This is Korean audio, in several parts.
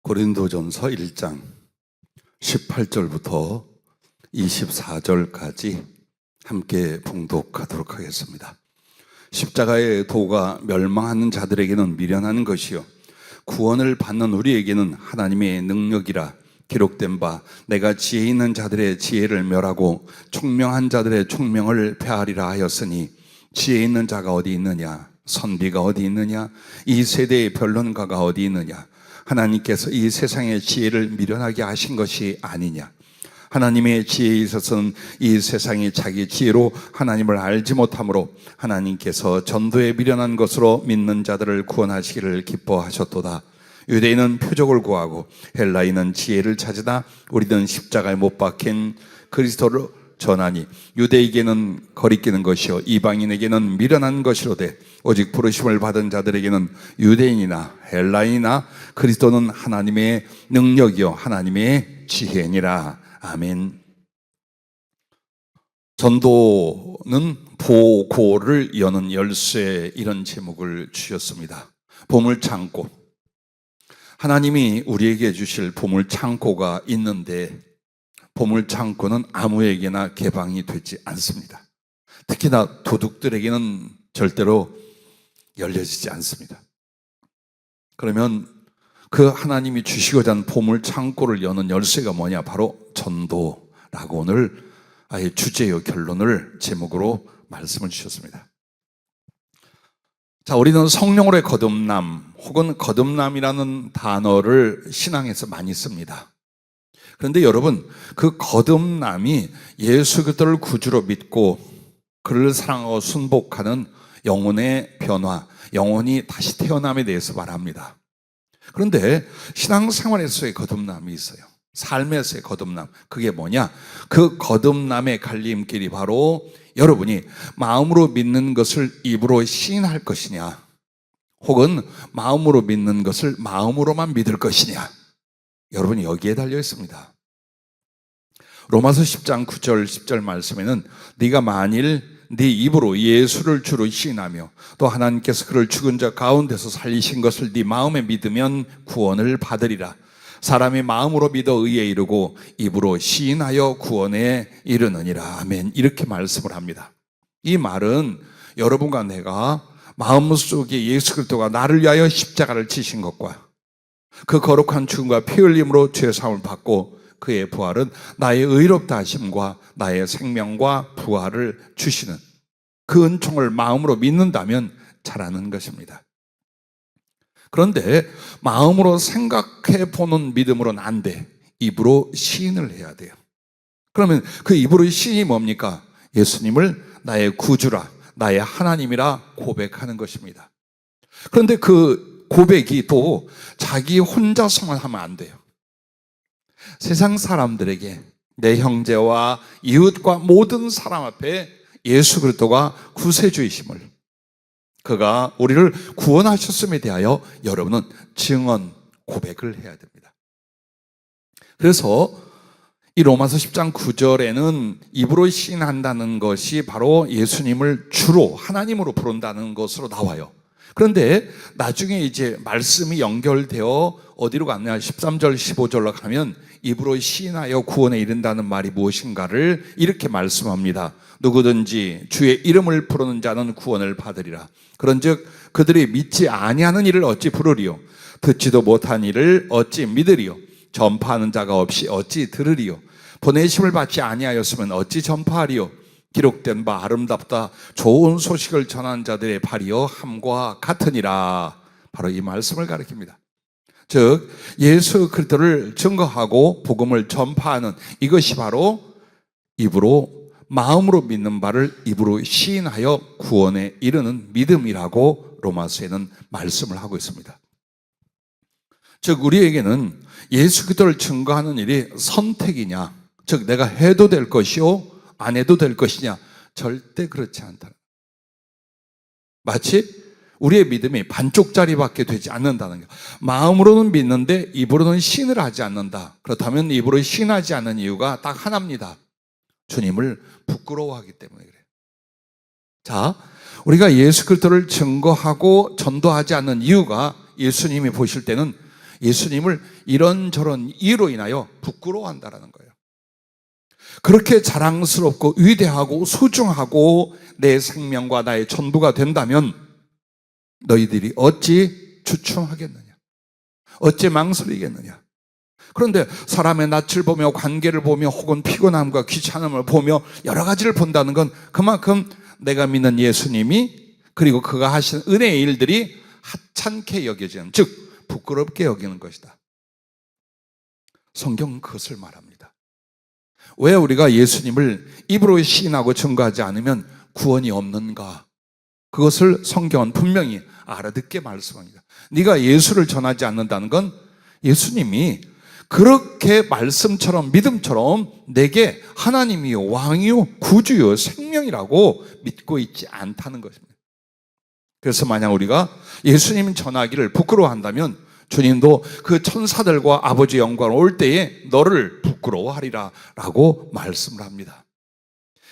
고린도전서 1장 18절부터 24절까지 함께 봉독하도록 하겠습니다. 십자가의 도가 멸망하는 자들에게는 미련한 것이요 구원을 받는 우리에게는 하나님의 능력이라 기록된 바 내가 지혜 있는 자들의 지혜를 멸하고 총명한 자들의 총명을 폐하리라 하였으니 지혜 있는 자가 어디 있느냐, 선비가 어디 있느냐, 이 세대의 변론가가 어디 있느냐. 하나님께서 이 세상의 지혜를 미련하게 하신 것이 아니냐. 하나님의 지혜에 있어서는 이 세상이 자기 지혜로 하나님을 알지 못하므로 하나님께서 전도에 미련한 것으로 믿는 자들을 구원하시기를 기뻐하셨도다. 유대인은 표적을 구하고 헬라인은 지혜를 찾으나 우리는 십자가에 못 박힌 그리스도를 전하니 유대에게는 거리끼는 것이요 이방인에게는 미련한 것이로되 오직 부르심을 받은 자들에게는 유대인이나 헬라인이나 그리스도는 하나님의 능력이요 하나님의 지혜니라. 아멘. 전도는 보고를 여는 열쇠, 이런 제목을 주셨습니다. 보물창고. 하나님이 우리에게 주실 보물창고가 있는데 보물창고는 아무에게나 개방이 되지 않습니다. 특히나 도둑들에게는 절대로 열려지지 않습니다. 그러면 그 하나님이 주시고자 하는 보물창고를 여는 열쇠가 뭐냐? 바로 전도라고 오늘 아예 주제요 결론을 제목으로 말씀을 주셨습니다. 자, 우리는 성령으로의 거듭남 혹은 거듭남이라는 단어를 신앙에서 많이 씁니다. 그런데 여러분, 그 거듭남이 예수 그리스도를 구주로 믿고 그를 사랑하고 순복하는 영혼의 변화, 영혼이 다시 태어남에 대해서 말합니다. 그런데 신앙생활에서의 거듭남이 있어요. 삶에서의 거듭남, 그게 뭐냐? 그 거듭남의 갈림길이 바로 여러분이 마음으로 믿는 것을 입으로 시인할 것이냐, 혹은 마음으로 믿는 것을 마음으로만 믿을 것이냐, 여러분이 여기에 달려 있습니다. 로마서 10장 9절 10절 말씀에는 네가 만일 네 입으로 예수를 주로 시인하며 또 하나님께서 그를 죽은 자 가운데서 살리신 것을 네 마음에 믿으면 구원을 받으리라. 사람이 마음으로 믿어 의에 이르고 입으로 시인하여 구원에 이르느니라. 아멘. 이렇게 말씀을 합니다. 이 말은 여러분과 내가 마음속에 예수 그리스도가 나를 위하여 십자가를 지신 것과 그 거룩한 죽음과 피 흘림으로 죄 사함을 받고 그의 부활은 나의 의롭다 하심과 나의 생명과 부활을 주시는 그 은총을 마음으로 믿는다면 잘하는 것입니다. 그런데 마음으로 생각해 보는 믿음으로는 안 돼. 입으로 시인을 해야 돼요. 그러면 그 입으로 시인이 뭡니까? 예수님을 나의 구주라, 나의 하나님이라 고백하는 것입니다. 그런데 그 고백이 또 자기 혼자서만 하면 안 돼요. 세상 사람들에게, 내 형제와 이웃과 모든 사람 앞에 예수 그리스도가 구세주이심을, 그가 우리를 구원하셨음에 대하여 여러분은 증언, 고백을 해야 됩니다. 그래서 이 로마서 10장 9절에는 입으로 시인한다는 것이 바로 예수님을 주로 하나님으로 부른다는 것으로 나와요. 그런데 나중에 이제 말씀이 연결되어 어디로 갔냐? 13절 15절로 가면 입으로 시인하여 구원에 이른다는 말이 무엇인가를 이렇게 말씀합니다. 누구든지 주의 이름을 부르는 자는 구원을 받으리라. 그런즉 그들이 믿지 아니하는 일을 어찌 부르리요? 듣지도 못한 일을 어찌 믿으리요? 전파하는 자가 없이 어찌 들으리요? 보내심을 받지 아니하였으면 어찌 전파하리요? 기록된 바 아름답다 좋은 소식을 전하는 자들의 발이요 함과 같으니라. 바로 이 말씀을 가리킵니다. 즉 예수 그리스도를 증거하고 복음을 전파하는 이것이 바로 입으로 마음으로 믿는 바를 입으로 시인하여 구원에 이르는 믿음이라고 로마서에는 말씀을 하고 있습니다. 즉 우리에게는 예수 그리스도를 증거하는 일이 선택이냐, 즉 내가 해도 될 것이요 안 해도 될 것이냐, 절대 그렇지 않다. 마치 우리의 믿음이 반쪽짜리밖에 되지 않는다는 것. 마음으로는 믿는데 입으로는 신을 하지 않는다. 그렇다면 입으로 신하지 않는 이유가 딱 하나입니다. 주님을 부끄러워하기 때문에 그래요. 자, 우리가 예수 그리스도를 증거하고 전도하지 않는 이유가 예수님이 보실 때는 예수님을 이런저런 이유로 인하여 부끄러워한다라는 거예요. 그렇게 자랑스럽고 위대하고 소중하고 내 생명과 나의 전부가 된다면 너희들이 어찌 주춤하겠느냐? 어찌 망설이겠느냐? 그런데 사람의 낯을 보며 관계를 보며 혹은 피곤함과 귀찮음을 보며 여러 가지를 본다는 건 그만큼 내가 믿는 예수님이 그리고 그가 하신 은혜의 일들이 하찮게 여겨지는, 즉 부끄럽게 여기는 것이다. 성경은 그것을 말합니다. 왜 우리가 예수님을 입으로 시인하고 증거하지 않으면 구원이 없는가? 그것을 성경은 분명히 알아듣게 말씀합니다. 네가 예수를 전하지 않는다는 건 예수님이 그렇게 말씀처럼 믿음처럼 내게 하나님이요 왕이요 구주요 생명이라고 믿고 있지 않다는 것입니다. 그래서 만약 우리가 예수님 전하기를 부끄러워한다면 주님도 그 천사들과 아버지 영광 올 때에 너를 부끄러워하리라 라고 말씀을 합니다.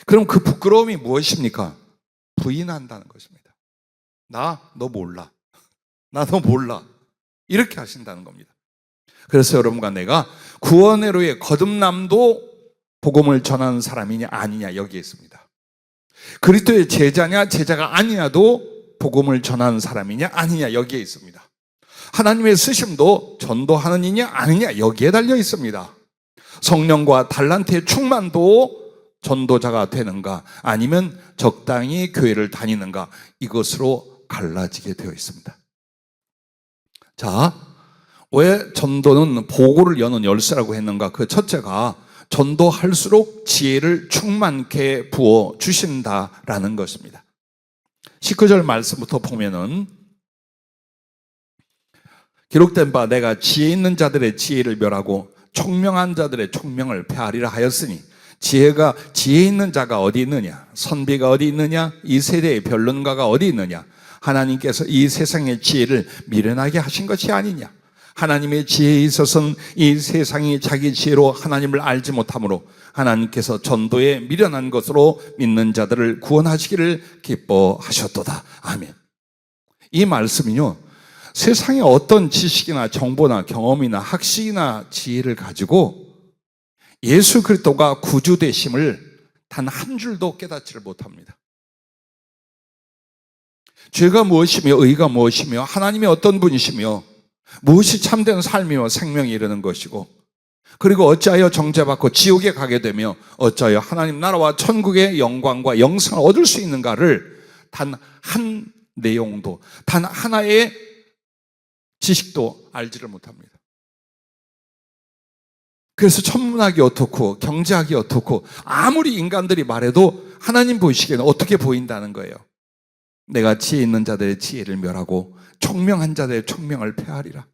그럼 그 부끄러움이 무엇입니까? 부인한다는 것입니다. 나 너 몰라. 나 너 몰라. 이렇게 하신다는 겁니다. 그래서 여러분과 내가 구원의 로에 거듭남도 복음을 전하는 사람이냐 아니냐 여기에 있습니다. 그리스도의 제자냐 제자가 아니냐도 복음을 전하는 사람이냐 아니냐 여기에 있습니다. 하나님의 쓰심도 전도하는 이냐 아니냐 여기에 달려 있습니다. 성령과 달란트의 충만도 전도자가 되는가 아니면 적당히 교회를 다니는가 이것으로 갈라지게 되어 있습니다. 자, 왜 전도는 보고를 여는 열쇠라고 했는가? 그 첫째가 전도할수록 지혜를 충만케 부어 주신다라는 것입니다. 19절 말씀부터 보면은 기록된 바 내가 지혜 있는 자들의 지혜를 멸하고 총명한 자들의 총명을 폐하리라 하였으니 지혜가 지혜 있는 자가 어디 있느냐? 선비가 어디 있느냐? 이 세대의 변론가가 어디 있느냐? 하나님께서 이 세상의 지혜를 미련하게 하신 것이 아니냐? 하나님의 지혜에 있어서는 이 세상이 자기 지혜로 하나님을 알지 못하므로 하나님께서 전도에 미련한 것으로 믿는 자들을 구원하시기를 기뻐하셨도다. 아멘. 이 말씀은요, 세상의 어떤 지식이나 정보나 경험이나 학식이나 지혜를 가지고 예수 그리스도가 구주 되심을 단 한 줄도 깨닫지를 못합니다. 죄가 무엇이며 의가 무엇이며 하나님이 어떤 분이시며 무엇이 참된 삶이며 생명이 이르는 것이고 그리고 어찌하여 정죄받고 지옥에 가게 되며 어찌하여 하나님 나라와 천국의 영광과 영생을 얻을 수 있는가를 단 한 내용도 단 하나의 지식도 알지를 못합니다. 그래서 천문학이 어떻고 경제학이 어떻고 아무리 인간들이 말해도 하나님 보시기에는 어떻게 보인다는 거예요. 내가 지혜 있는 자들의 지혜를 멸하고 총명한 자들의 총명을 폐하리라.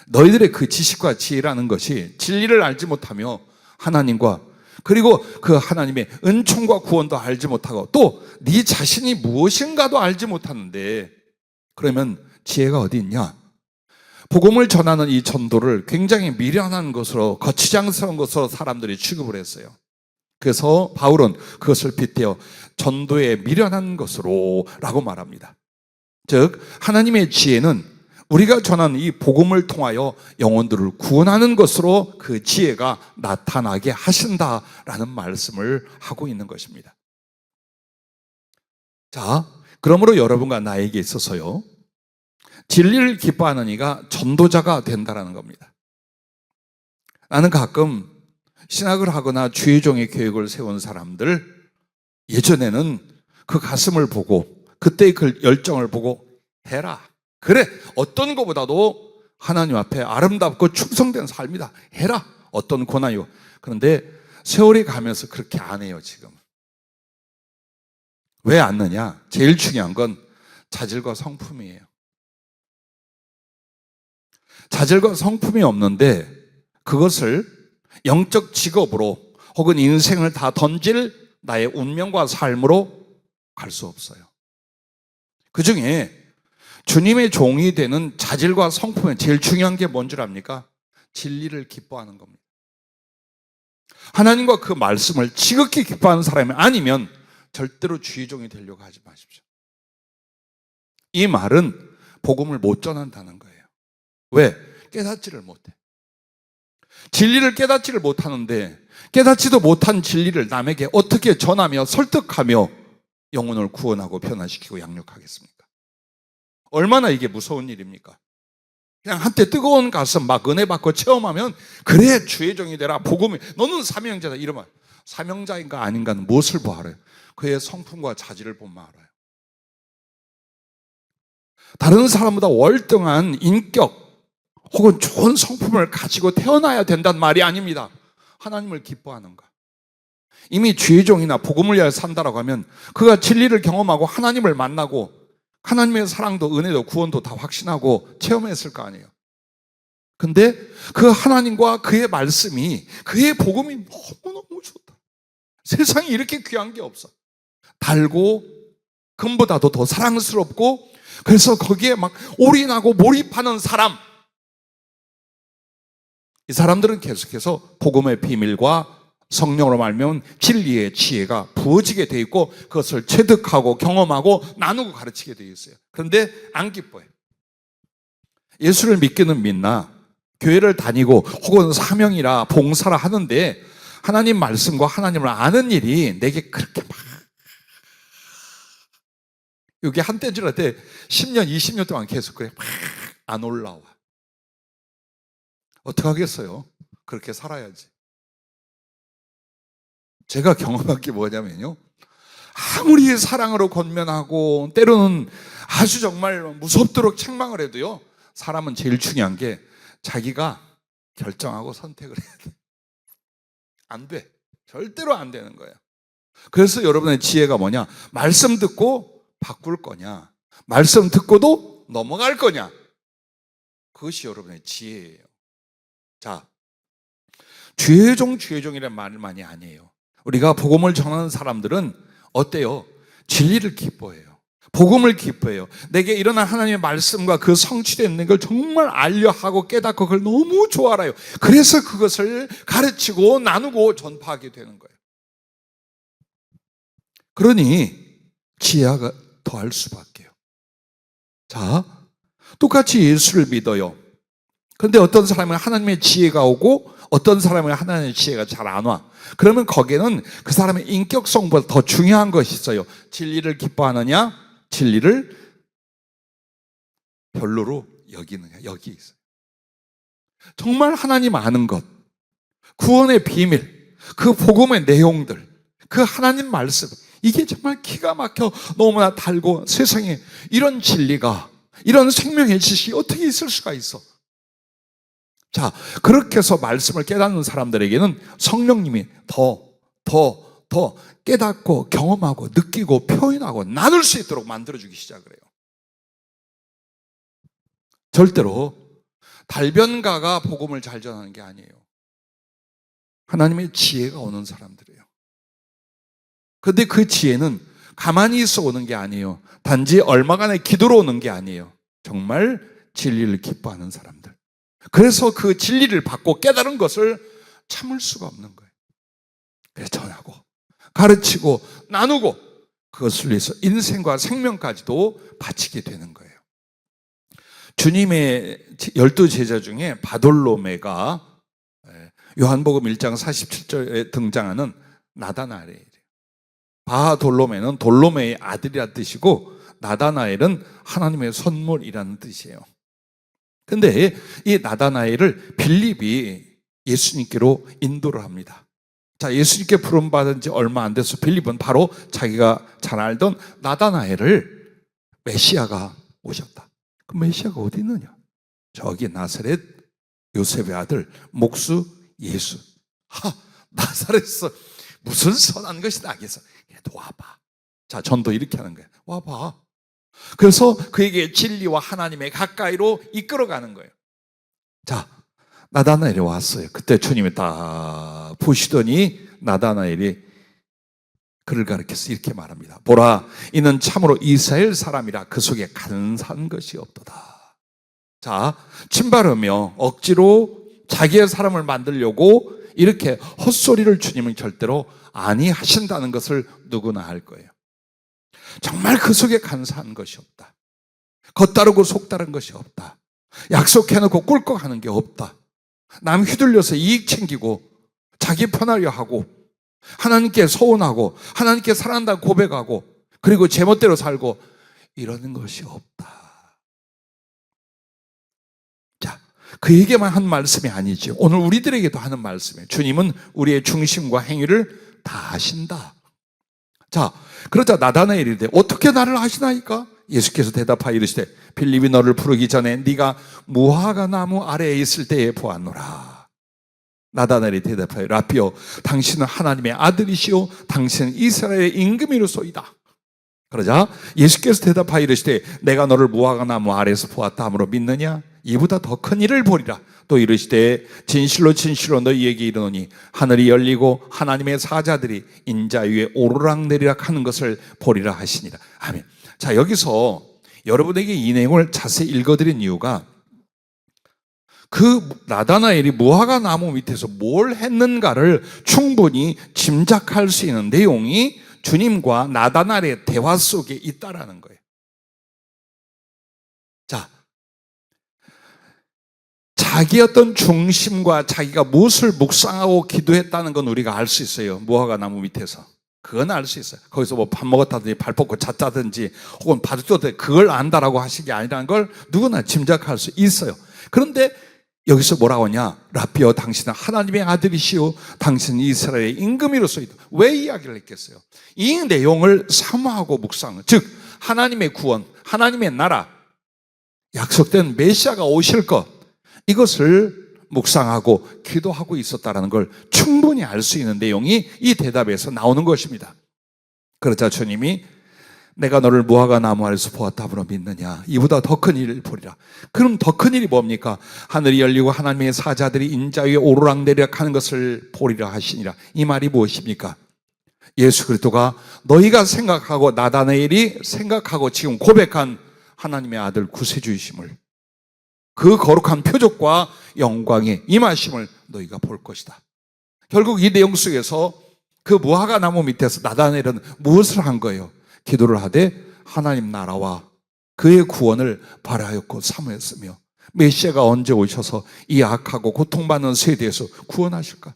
너희들의 그 지식과 지혜라는 것이 진리를 알지 못하며 하나님과 그리고 그 하나님의 은총과 구원도 알지 못하고 또 네 자신이 무엇인가도 알지 못하는데 그러면 지혜가 어디 있냐? 복음을 전하는 이 전도를 굉장히 미련한 것으로 거치장스러운 것으로 사람들이 취급을 했어요. 그래서 바울은 그것을 빗대어 전도에 미련한 것으로 라고 말합니다. 즉 하나님의 지혜는 우리가 전하는 이 복음을 통하여 영혼들을 구원하는 것으로 그 지혜가 나타나게 하신다라는 말씀을 하고 있는 것입니다. 자, 그러므로 여러분과 나에게 있어서요 진리를 기뻐하는 이가 전도자가 된다는 겁니다. 나는 가끔 신학을 하거나 주의종의 계획을 세운 사람들 예전에는 그 가슴을 보고 그때의 그 열정을 보고 해라. 그래 어떤 것보다도 하나님 앞에 아름답고 충성된 삶이다. 해라. 어떤 고난이요. 그런데 세월이 가면서 그렇게 안 해요 지금. 왜 안 하냐? 제일 중요한 건 자질과 성품이에요. 자질과 성품이 없는데 그것을 영적 직업으로 혹은 인생을 다 던질 나의 운명과 삶으로 갈 수 없어요. 그 중에 주님의 종이 되는 자질과 성품에 제일 중요한 게 뭔 줄 압니까? 진리를 기뻐하는 겁니다. 하나님과 그 말씀을 지극히 기뻐하는 사람이 아니면 절대로 주의종이 되려고 하지 마십시오. 이 말은 복음을 못 전한다는 거예요. 왜? 깨닫지를 못해. 진리를 깨닫지를 못하는데 깨닫지도 못한 진리를 남에게 어떻게 전하며 설득하며 영혼을 구원하고 변화시키고 양육하겠습니까? 얼마나 이게 무서운 일입니까? 그냥 한때 뜨거운 가슴 막 은혜 받고 체험하면 그래 주의 종이 되라 복음이 너는 사명자다 이러면 사명자인가 아닌가는 무엇을 보아 알아요? 그의 성품과 자질을 보면 알아요. 다른 사람보다 월등한 인격 혹은 좋은 성품을 가지고 태어나야 된다는 말이 아닙니다. 하나님을 기뻐하는가? 이미 주의 종이나 복음을 위하여 산다라고 하면 그가 진리를 경험하고 하나님을 만나고 하나님의 사랑도 은혜도 구원도 다 확신하고 체험했을 거 아니에요. 근데 그 하나님과 그의 말씀이 그의 복음이 너무너무 좋다. 세상에 이렇게 귀한 게 없어. 달고 금보다도 더 사랑스럽고 그래서 거기에 막 올인하고 몰입하는 사람, 이 사람들은 계속해서 복음의 비밀과 성령으로 말미암은 진리의 지혜가 부어지게 돼 있고 그것을 체득하고 경험하고 나누고 가르치게 돼 있어요. 그런데 안 기뻐해요. 예수를 믿기는 믿나 교회를 다니고 혹은 사명이라 봉사라 하는데 하나님 말씀과 하나님을 아는 일이 내게 그렇게 막 여기 한때 지날 때 10년, 20년 동안 계속 그래 막 안 올라와. 어떡하겠어요? 그렇게 살아야지. 제가 경험한 게 뭐냐면요. 아무리 사랑으로 권면하고 때로는 아주 정말 무섭도록 책망을 해도요. 사람은 제일 중요한 게 자기가 결정하고 선택을 해야 돼. 안 돼. 절대로 안 되는 거예요. 그래서 여러분의 지혜가 뭐냐? 말씀 듣고 바꿀 거냐? 말씀 듣고도 넘어갈 거냐? 그것이 여러분의 지혜예요. 자, 주의 종이라는 말만이 아니에요. 우리가 복음을 전하는 사람들은 어때요? 진리를 기뻐해요. 복음을 기뻐해요. 내게 일어난 하나님의 말씀과 그 성취되어 있는 걸 정말 알려하고 깨닫고 그걸 너무 좋아해요. 그래서 그것을 가르치고 나누고 전파하게 되는 거예요. 그러니 지혜가 더할 수밖에요. 자, 똑같이 예수를 믿어요. 그런데 어떤 사람은 하나님의 지혜가 오고 어떤 사람은 하나님의 지혜가 잘 안 와. 그러면 거기에는 그 사람의 인격성보다 더 중요한 것이 있어요. 진리를 기뻐하느냐, 진리를 별로로 여기느냐, 여기 있어요. 정말 하나님 아는 것, 구원의 비밀, 그 복음의 내용들, 그 하나님 말씀, 이게 정말 기가 막혀 너무나 달고 세상에 이런 진리가, 이런 생명의 지식이 어떻게 있을 수가 있어? 자, 그렇게 해서 말씀을 깨닫는 사람들에게는 성령님이 더 깨닫고 경험하고 느끼고 표현하고 나눌 수 있도록 만들어주기 시작을 해요. 절대로 달변가가 복음을 잘 전하는 게 아니에요. 하나님의 지혜가 오는 사람들이에요. 그런데 그 지혜는 가만히 있어 오는 게 아니에요. 단지 얼마간의 기도로 오는 게 아니에요. 정말 진리를 기뻐하는 사람들. 그래서 그 진리를 받고 깨달은 것을 참을 수가 없는 거예요. 그래서 전하고 가르치고 나누고 그것을 위해서 인생과 생명까지도 바치게 되는 거예요. 주님의 12제자 중에 바돌로메가 요한복음 1장 47절에 등장하는 나다나엘이에요. 바돌로메는 돌로메의 아들이라는 뜻이고 나다나엘은 하나님의 선물이라는 뜻이에요. 근데 이 나다나엘을 빌립이 예수님께로 인도를 합니다. 자, 예수님께 부름받은 지 얼마 안 돼서 빌립은 바로 자기가 잘 알던 나다나엘을 메시아가 오셨다. 그 메시아가 어디 있느냐? 저기 나사렛 요셉의 아들 목수 예수. 나사렛에서 무슨 선한 것이 나겠어? 얘도 와봐. 자, 전도 이렇게 하는 거야. 와봐. 그래서 그에게 진리와 하나님의 가까이로 이끌어가는 거예요. 자, 나다나엘이 왔어요. 그때 주님이 딱 보시더니 나다나엘이 그를 가리켜서 이렇게 말합니다. 보라, 이는 참으로 이스라엘 사람이라 그 속에 간사한 것이 없도다. 자, 침바르며 억지로 자기의 사람을 만들려고 이렇게 헛소리를 주님은 절대로 아니하신다는 것을 누구나 알 거예요. 정말 그 속에 간사한 것이 없다. 겉다르고 속다른 것이 없다. 약속해놓고 꿀꺽하는 게 없다. 남 휘둘려서 이익 챙기고 자기 편하려 하고 하나님께 서운하고 하나님께 사랑한다고 고백하고 그리고 제멋대로 살고 이러는 것이 없다. 자, 그에게만 한 말씀이 아니죠. 오늘 우리들에게도 하는 말씀이에요. 주님은 우리의 중심과 행위를 다 아신다. 자, 그러자 나다나엘이 이르되 어떻게 나를 아시나이까? 예수께서 대답하여 이르시되 빌립이 너를 부르기 전에 네가 무화과 나무 아래에 있을 때에 보았노라. 나다나엘이 대답하여 라삐여 당신은 하나님의 아들이시오 당신은 이스라엘의 임금이로소이다. 그러자 예수께서 대답하여 이르시되 내가 너를 무화과 나무 아래에서 보았다 함으로 믿느냐? 이보다 더 큰 일을 보리라. 또 이르시되 진실로 진실로 너희에게 이르노니 하늘이 열리고 하나님의 사자들이 인자 위에 오르락내리락 하는 것을 보리라 하시니라. 아멘. 자, 여기서 여러분에게 이 내용을 자세히 읽어드린 이유가 그 나다나엘이 무화과 나무 밑에서 뭘 했는가를 충분히 짐작할 수 있는 내용이 주님과 나다나엘의 대화 속에 있다라는 거예요. 자, 자기 어떤 중심과 자기가 무엇을 묵상하고 기도했다는 건 우리가 알 수 있어요. 무화과 나무 밑에서. 그건 알 수 있어요. 거기서 뭐 밥 먹었다든지 발 뻗고 잤다든지 혹은 바둑 뒀다든지 그걸 안다라고 하신 게 아니라는 걸 누구나 짐작할 수 있어요. 그런데 여기서 뭐라고 하냐? 라삐여 당신은 하나님의 아들이시오 당신은 이스라엘의 임금이로소이다. 왜 이야기를 했겠어요? 이 내용을 사모하고 묵상, 즉 하나님의 구원, 하나님의 나라, 약속된 메시아가 오실 것, 이것을 묵상하고 기도하고 있었다는 걸 충분히 알 수 있는 내용이 이 대답에서 나오는 것입니다. 그러자 주님이 내가 너를 무화과 나무 아래서 보았다 함으로 믿느냐? 이보다 더 큰 일을 보리라. 그럼 더 큰 일이 뭡니까? 하늘이 열리고 하나님의 사자들이 인자 위에 오르락내리락 하는 것을 보리라 하시니라. 이 말이 무엇입니까? 예수 그리스도가 너희가 생각하고 나다나엘이 생각하고 지금 고백한 하나님의 아들 구세주이심을, 그 거룩한 표적과 영광의 임하심을 너희가 볼 것이다. 결국 이 내용 속에서 그 무화과 나무 밑에서 나다나엘은 무엇을 한 거예요? 기도를 하되 하나님 나라와 그의 구원을 바라였고 사모했으며 메시아가 언제 오셔서 이 악하고 고통받는 세대에서 구원하실까?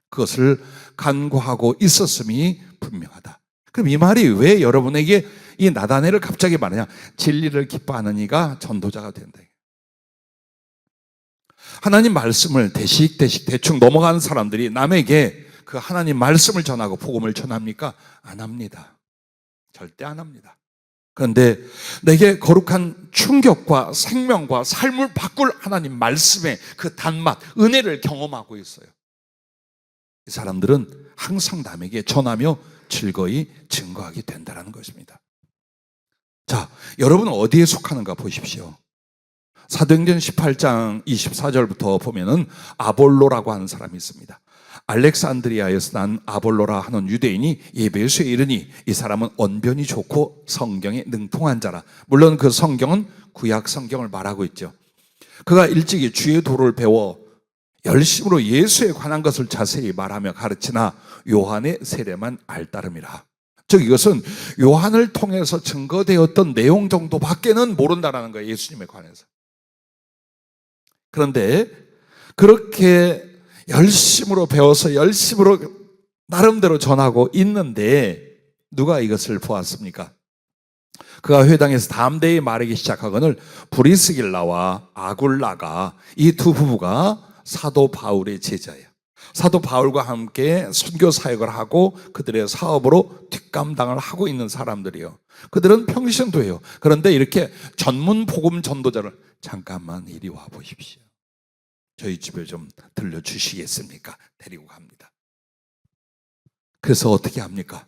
그것을 간구하고 있었음이 분명하다. 그럼 이 말이 왜 여러분에게 이 나다나엘을 갑자기 말하냐? 진리를 기뻐하는 이가 전도자가 된다. 하나님 말씀을 대식 대충 넘어가는 사람들이 남에게 그 하나님 말씀을 전하고 복음을 전합니까? 안 합니다. 절대 안 합니다. 그런데 내게 거룩한 충격과 생명과 삶을 바꿀 하나님 말씀의 그 단맛, 은혜를 경험하고 있어요. 이 사람들은 항상 남에게 전하며 즐거이 증거하게 된다는 것입니다. 자, 여러분은 어디에 속하는가 보십시오. 사도행전 18장 24절부터 보면은 아볼로라고 하는 사람이 있습니다. 알렉산드리아에서 난 아볼로라 하는 유대인이 에베소에 이르니 이 사람은 언변이 좋고 성경에 능통한 자라. 물론 그 성경은 구약 성경을 말하고 있죠. 그가 일찍이 주의 도를 배워 열심으로 예수에 관한 것을 자세히 말하며 가르치나 요한의 세례만 알따름이라. 즉 이것은 요한을 통해서 증거되었던 내용 정도밖에는 모른다라는 거예요. 예수님에 관해서. 그런데 그렇게 열심으로 배워서 열심으로 나름대로 전하고 있는데 누가 이것을 보았습니까? 그가 회당에서 담대히 말하기 시작하거늘 브리스길라와 아굴라가, 이 두 부부가 사도 바울의 제자예요. 사도 바울과 함께 선교 사역을 하고 그들의 사업으로 뒷감당을 하고 있는 사람들이에요. 그들은 평신도예요. 그런데 이렇게 전문 복음 전도자를 잠깐만 이리 와 보십시오. 저희 집에 좀 들려주시겠습니까? 데리고 갑니다. 그래서 어떻게 합니까?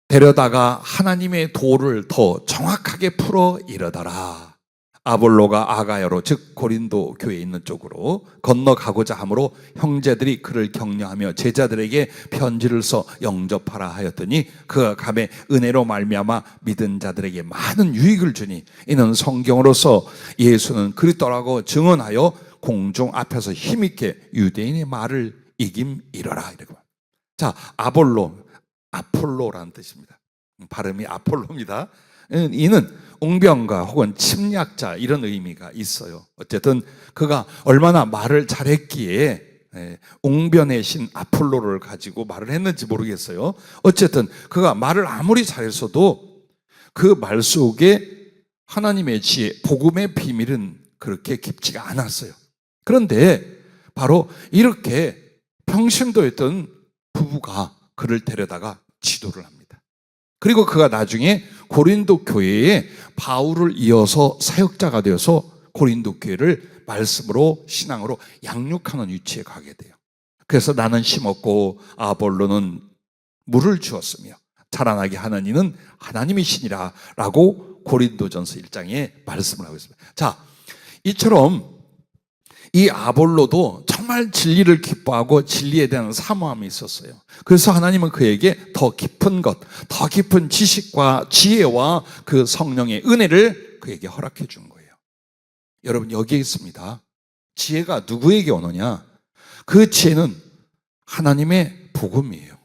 데려다가 하나님의 도를 더 정확하게 풀어 이르더라. 아볼로가 아가야로, 즉 고린도 교회에 있는 쪽으로 건너가고자 하므로 형제들이 그를 격려하며 제자들에게 편지를 써 영접하라 하였더니 그가 감에 은혜로 말미암아 믿은 자들에게 많은 유익을 주니 이는 성경으로서 예수는 그리스도라고 증언하여 공중 앞에서 힘있게 유대인의 말을 이김이러라. 자, 아볼로, 아폴로라는 뜻입니다. 발음이 아폴로입니다. 이는 웅변가 혹은 침략자 이런 의미가 있어요. 어쨌든 그가 얼마나 말을 잘했기에 웅변의 신 아폴로를 가지고 말을 했는지 모르겠어요. 어쨌든 그가 말을 아무리 잘했어도 그 말 속에 하나님의 지혜, 복음의 비밀은 그렇게 깊지가 않았어요. 그런데 바로 이렇게 평신도였던 부부가 그를 데려다가 지도를 합니다. 그리고 그가 나중에 고린도 교회에 바울을 이어서 사역자가 되어서 고린도 교회를 말씀으로 신앙으로 양육하는 위치에 가게 돼요. 그래서 나는 심었고 아볼로는 물을 주었으며 자라나게 하는 이는 하나님이시니라 라고 고린도전서 1장에 말씀을 하고 있습니다. 자, 이처럼 이 아볼로도 정말 진리를 기뻐하고 진리에 대한 사모함이 있었어요. 그래서 하나님은 그에게 더 깊은 것, 더 깊은 지식과 지혜와 그 성령의 은혜를 그에게 허락해 준 거예요. 여러분, 여기에 있습니다. 지혜가 누구에게 오느냐? 그 지혜는 하나님의 복음이에요.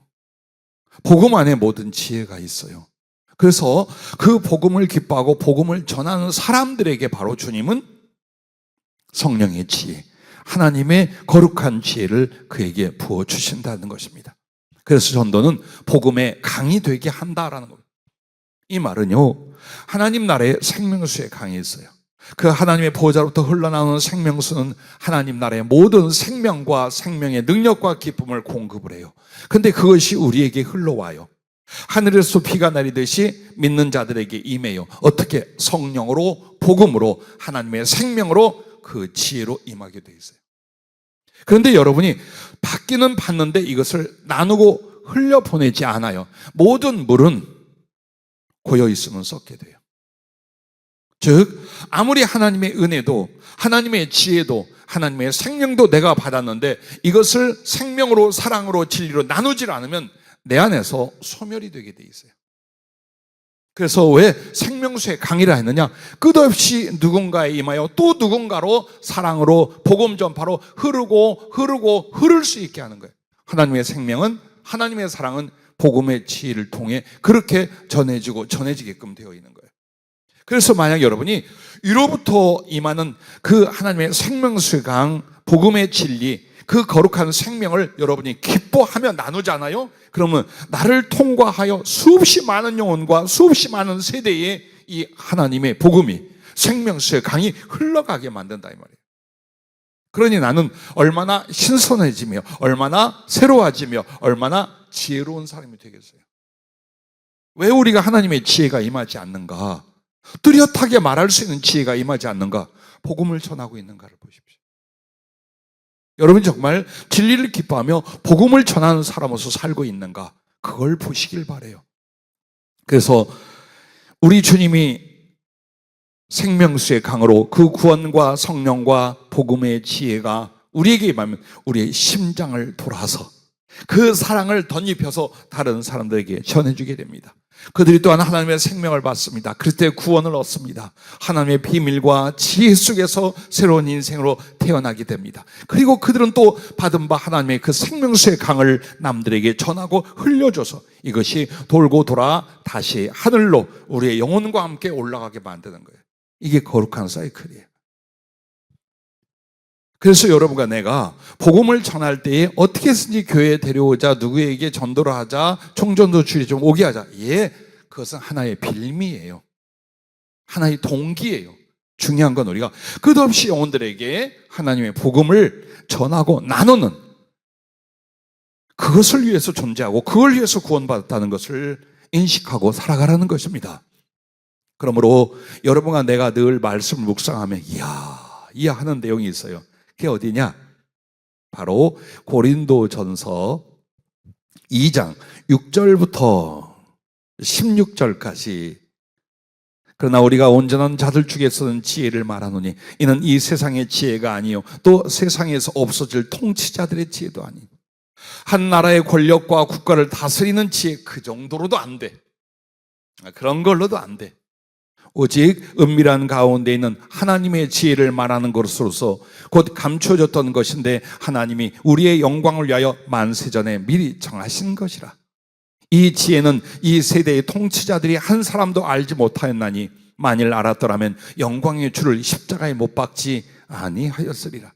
복음 안에 모든 지혜가 있어요. 그래서 그 복음을 기뻐하고 복음을 전하는 사람들에게 바로 주님은 성령의 지혜, 하나님의 거룩한 지혜를 그에게 부어주신다는 것입니다. 그래서 전도는 복음의 강이 되게 한다라는 겁니다. 이 말은요, 하나님 나라의 생명수의 강이 있어요. 그 하나님의 보호자로부터 흘러나오는 생명수는 하나님 나라의 모든 생명과 생명의 능력과 기쁨을 공급을 해요. 근데 그것이 우리에게 흘러와요. 하늘에서 비가 내리듯이 믿는 자들에게 임해요. 어떻게? 성령으로, 복음으로, 하나님의 생명으로, 그 지혜로 임하게 돼 있어요. 그런데 여러분이 받기는 받는데 이것을 나누고 흘려보내지 않아요. 모든 물은 고여 있으면 썩게 돼요. 즉 아무리 하나님의 은혜도 하나님의 지혜도 하나님의 생명도 내가 받았는데 이것을 생명으로 사랑으로 진리로 나누질 않으면 내 안에서 소멸이 되게 돼 있어요. 그래서 왜 생명수의 강이라 했느냐? 끝없이 누군가에 임하여 또 누군가로 사랑으로 복음 전파로 흐르고 흐를 수 있게 하는 거예요. 하나님의 생명은, 하나님의 사랑은 복음의 지혜를 통해 그렇게 전해지게끔 되어 있는 거예요. 그래서 만약 여러분이 위로부터 임하는 그 하나님의 생명수의 강, 복음의 진리, 그 거룩한 생명을 여러분이 기뻐하며 나누잖아요. 그러면 나를 통과하여 수없이 많은 영혼과 수없이 많은 세대에 이 하나님의 복음이, 생명수의 강이 흘러가게 만든다 이 말이에요. 그러니 나는 얼마나 신선해지며 얼마나 새로워지며 얼마나 지혜로운 사람이 되겠어요. 왜 우리가 하나님의 지혜가 임하지 않는가? 뚜렷하게 말할 수 있는 지혜가 임하지 않는가? 복음을 전하고 있는가를 보십시오. 여러분 정말 진리를 기뻐하며 복음을 전하는 사람으로서 살고 있는가? 그걸 보시길 바라요. 그래서 우리 주님이 생명수의 강으로 그 구원과 성령과 복음의 지혜가 우리에게 임하면 우리의 심장을 돌아서 그 사랑을 덧입혀서 다른 사람들에게 전해주게 됩니다. 그들이 또한 하나님의 생명을 받습니다. 그때 구원을 얻습니다. 하나님의 비밀과 지혜 속에서 새로운 인생으로 태어나게 됩니다. 그리고 그들은 또 받은 바 하나님의 그 생명수의 강을 남들에게 전하고 흘려줘서 이것이 돌고 돌아 다시 하늘로 우리의 영혼과 함께 올라가게 만드는 거예요. 이게 거룩한 사이클이에요. 그래서 여러분과 내가 복음을 전할 때에 어떻게 해서든지 교회에 데려오자, 누구에게 전도를 하자, 총전도 주일 좀 오게 하자. 예, 그것은 하나의 빌미예요. 하나의 동기예요. 중요한 건 우리가 끝없이 영혼들에게 하나님의 복음을 전하고 나누는, 그것을 위해서 존재하고 그걸 위해서 구원받았다는 것을 인식하고 살아가라는 것입니다. 그러므로 여러분과 내가 늘 말씀을 묵상하면 이야 하는 내용이 있어요. 그게 어디냐? 바로 고린도전서 2장 6절부터 16절까지. 그러나 우리가 온전한 자들 중에서는 지혜를 말하노니 이는 이 세상의 지혜가 아니요 또 세상에서 없어질 통치자들의 지혜도 아니요 한 나라의 권력과 국가를 다스리는 지혜, 그 정도로도 안 돼. 그런 걸로도 안 돼. 오직 은밀한 가운데 있는 하나님의 지혜를 말하는 것으로서 곧 감춰졌던 것인데 하나님이 우리의 영광을 위하여 만세전에 미리 정하신 것이라. 이 지혜는 이 세대의 통치자들이 한 사람도 알지 못하였나니 만일 알았더라면 영광의 주를 십자가에 못 박지 아니하였으리라.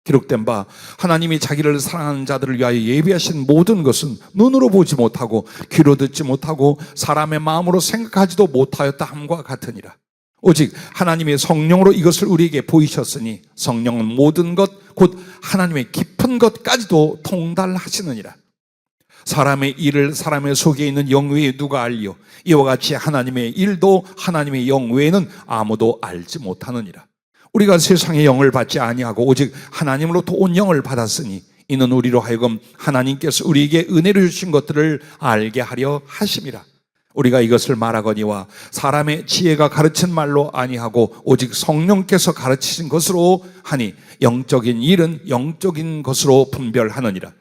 기록된 바 하나님이 자기를 사랑하는 자들을 위하여 예비하신 모든 것은 눈으로 보지 못하고 귀로 듣지 못하고 사람의 마음으로 생각하지도 못하였다 함과 같으니라. 오직 하나님의 성령으로 이것을 우리에게 보이셨으니 성령은 모든 것 곧 하나님의 깊은 것까지도 통달하시느니라. 사람의 일을 사람의 속에 있는 영 외에 누가 알리요? 이와 같이 하나님의 일도 하나님의 영 외에는 아무도 알지 못하느니라. 우리가 세상의 영을 받지 아니하고 오직 하나님으로부터 온 영을 받았으니 이는 우리로 하여금 하나님께서 우리에게 은혜로 주신 것들을 알게 하려 하심이라. 우리가 이것을 말하거니와 사람의 지혜가 가르친 말로 아니하고 오직 성령께서 가르치신 것으로 하니 영적인 일은 영적인 것으로 분별하느니라.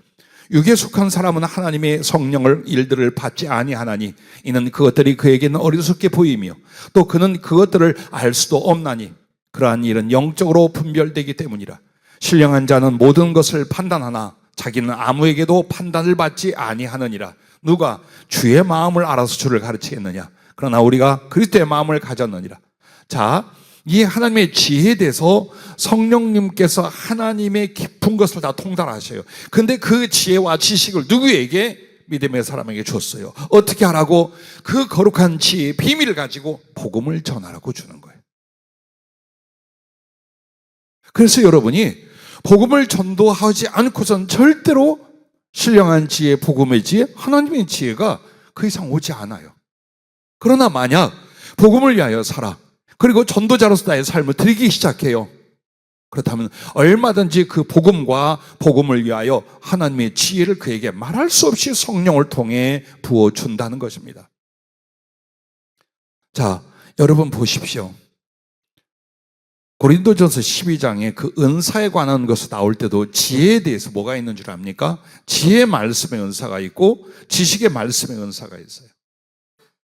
육에 속한 사람은 하나님의 성령을 일들을 받지 아니하나니 이는 그것들이 그에게는 어리석게 보이며 또 그는 그것들을 알 수도 없나니 그러한 일은 영적으로 분별되기 때문이라. 신령한 자는 모든 것을 판단하나 자기는 아무에게도 판단을 받지 아니하느니라. 누가 주의 마음을 알아서 주를 가르치겠느냐? 그러나 우리가 그리스도의 마음을 가졌느니라. 자, 이 하나님의 지혜에 대해서 성령님께서 하나님의 깊은 것을 다 통달하셔요. 근데 그 지혜와 지식을 누구에게? 믿음의 사람에게 줬어요. 어떻게 하라고? 그 거룩한 지혜의 비밀을 가지고 복음을 전하라고 주는 거예요. 그래서 여러분이 복음을 전도하지 않고선 절대로 신령한 지혜, 복음의 지혜, 하나님의 지혜가 그 이상 오지 않아요. 그러나 만약 복음을 위하여 살아, 그리고 전도자로서 나의 삶을 드리기 시작해요. 그렇다면 얼마든지 그 복음과 복음을 위하여 하나님의 지혜를 그에게 말할 수 없이 성령을 통해 부어준다는 것입니다. 자, 여러분 보십시오. 고린도전서 12장에 그 은사에 관한 것이 나올 때도 지혜에 대해서 뭐가 있는 줄 압니까? 지혜의 말씀의 은사가 있고 지식의 말씀의 은사가 있어요.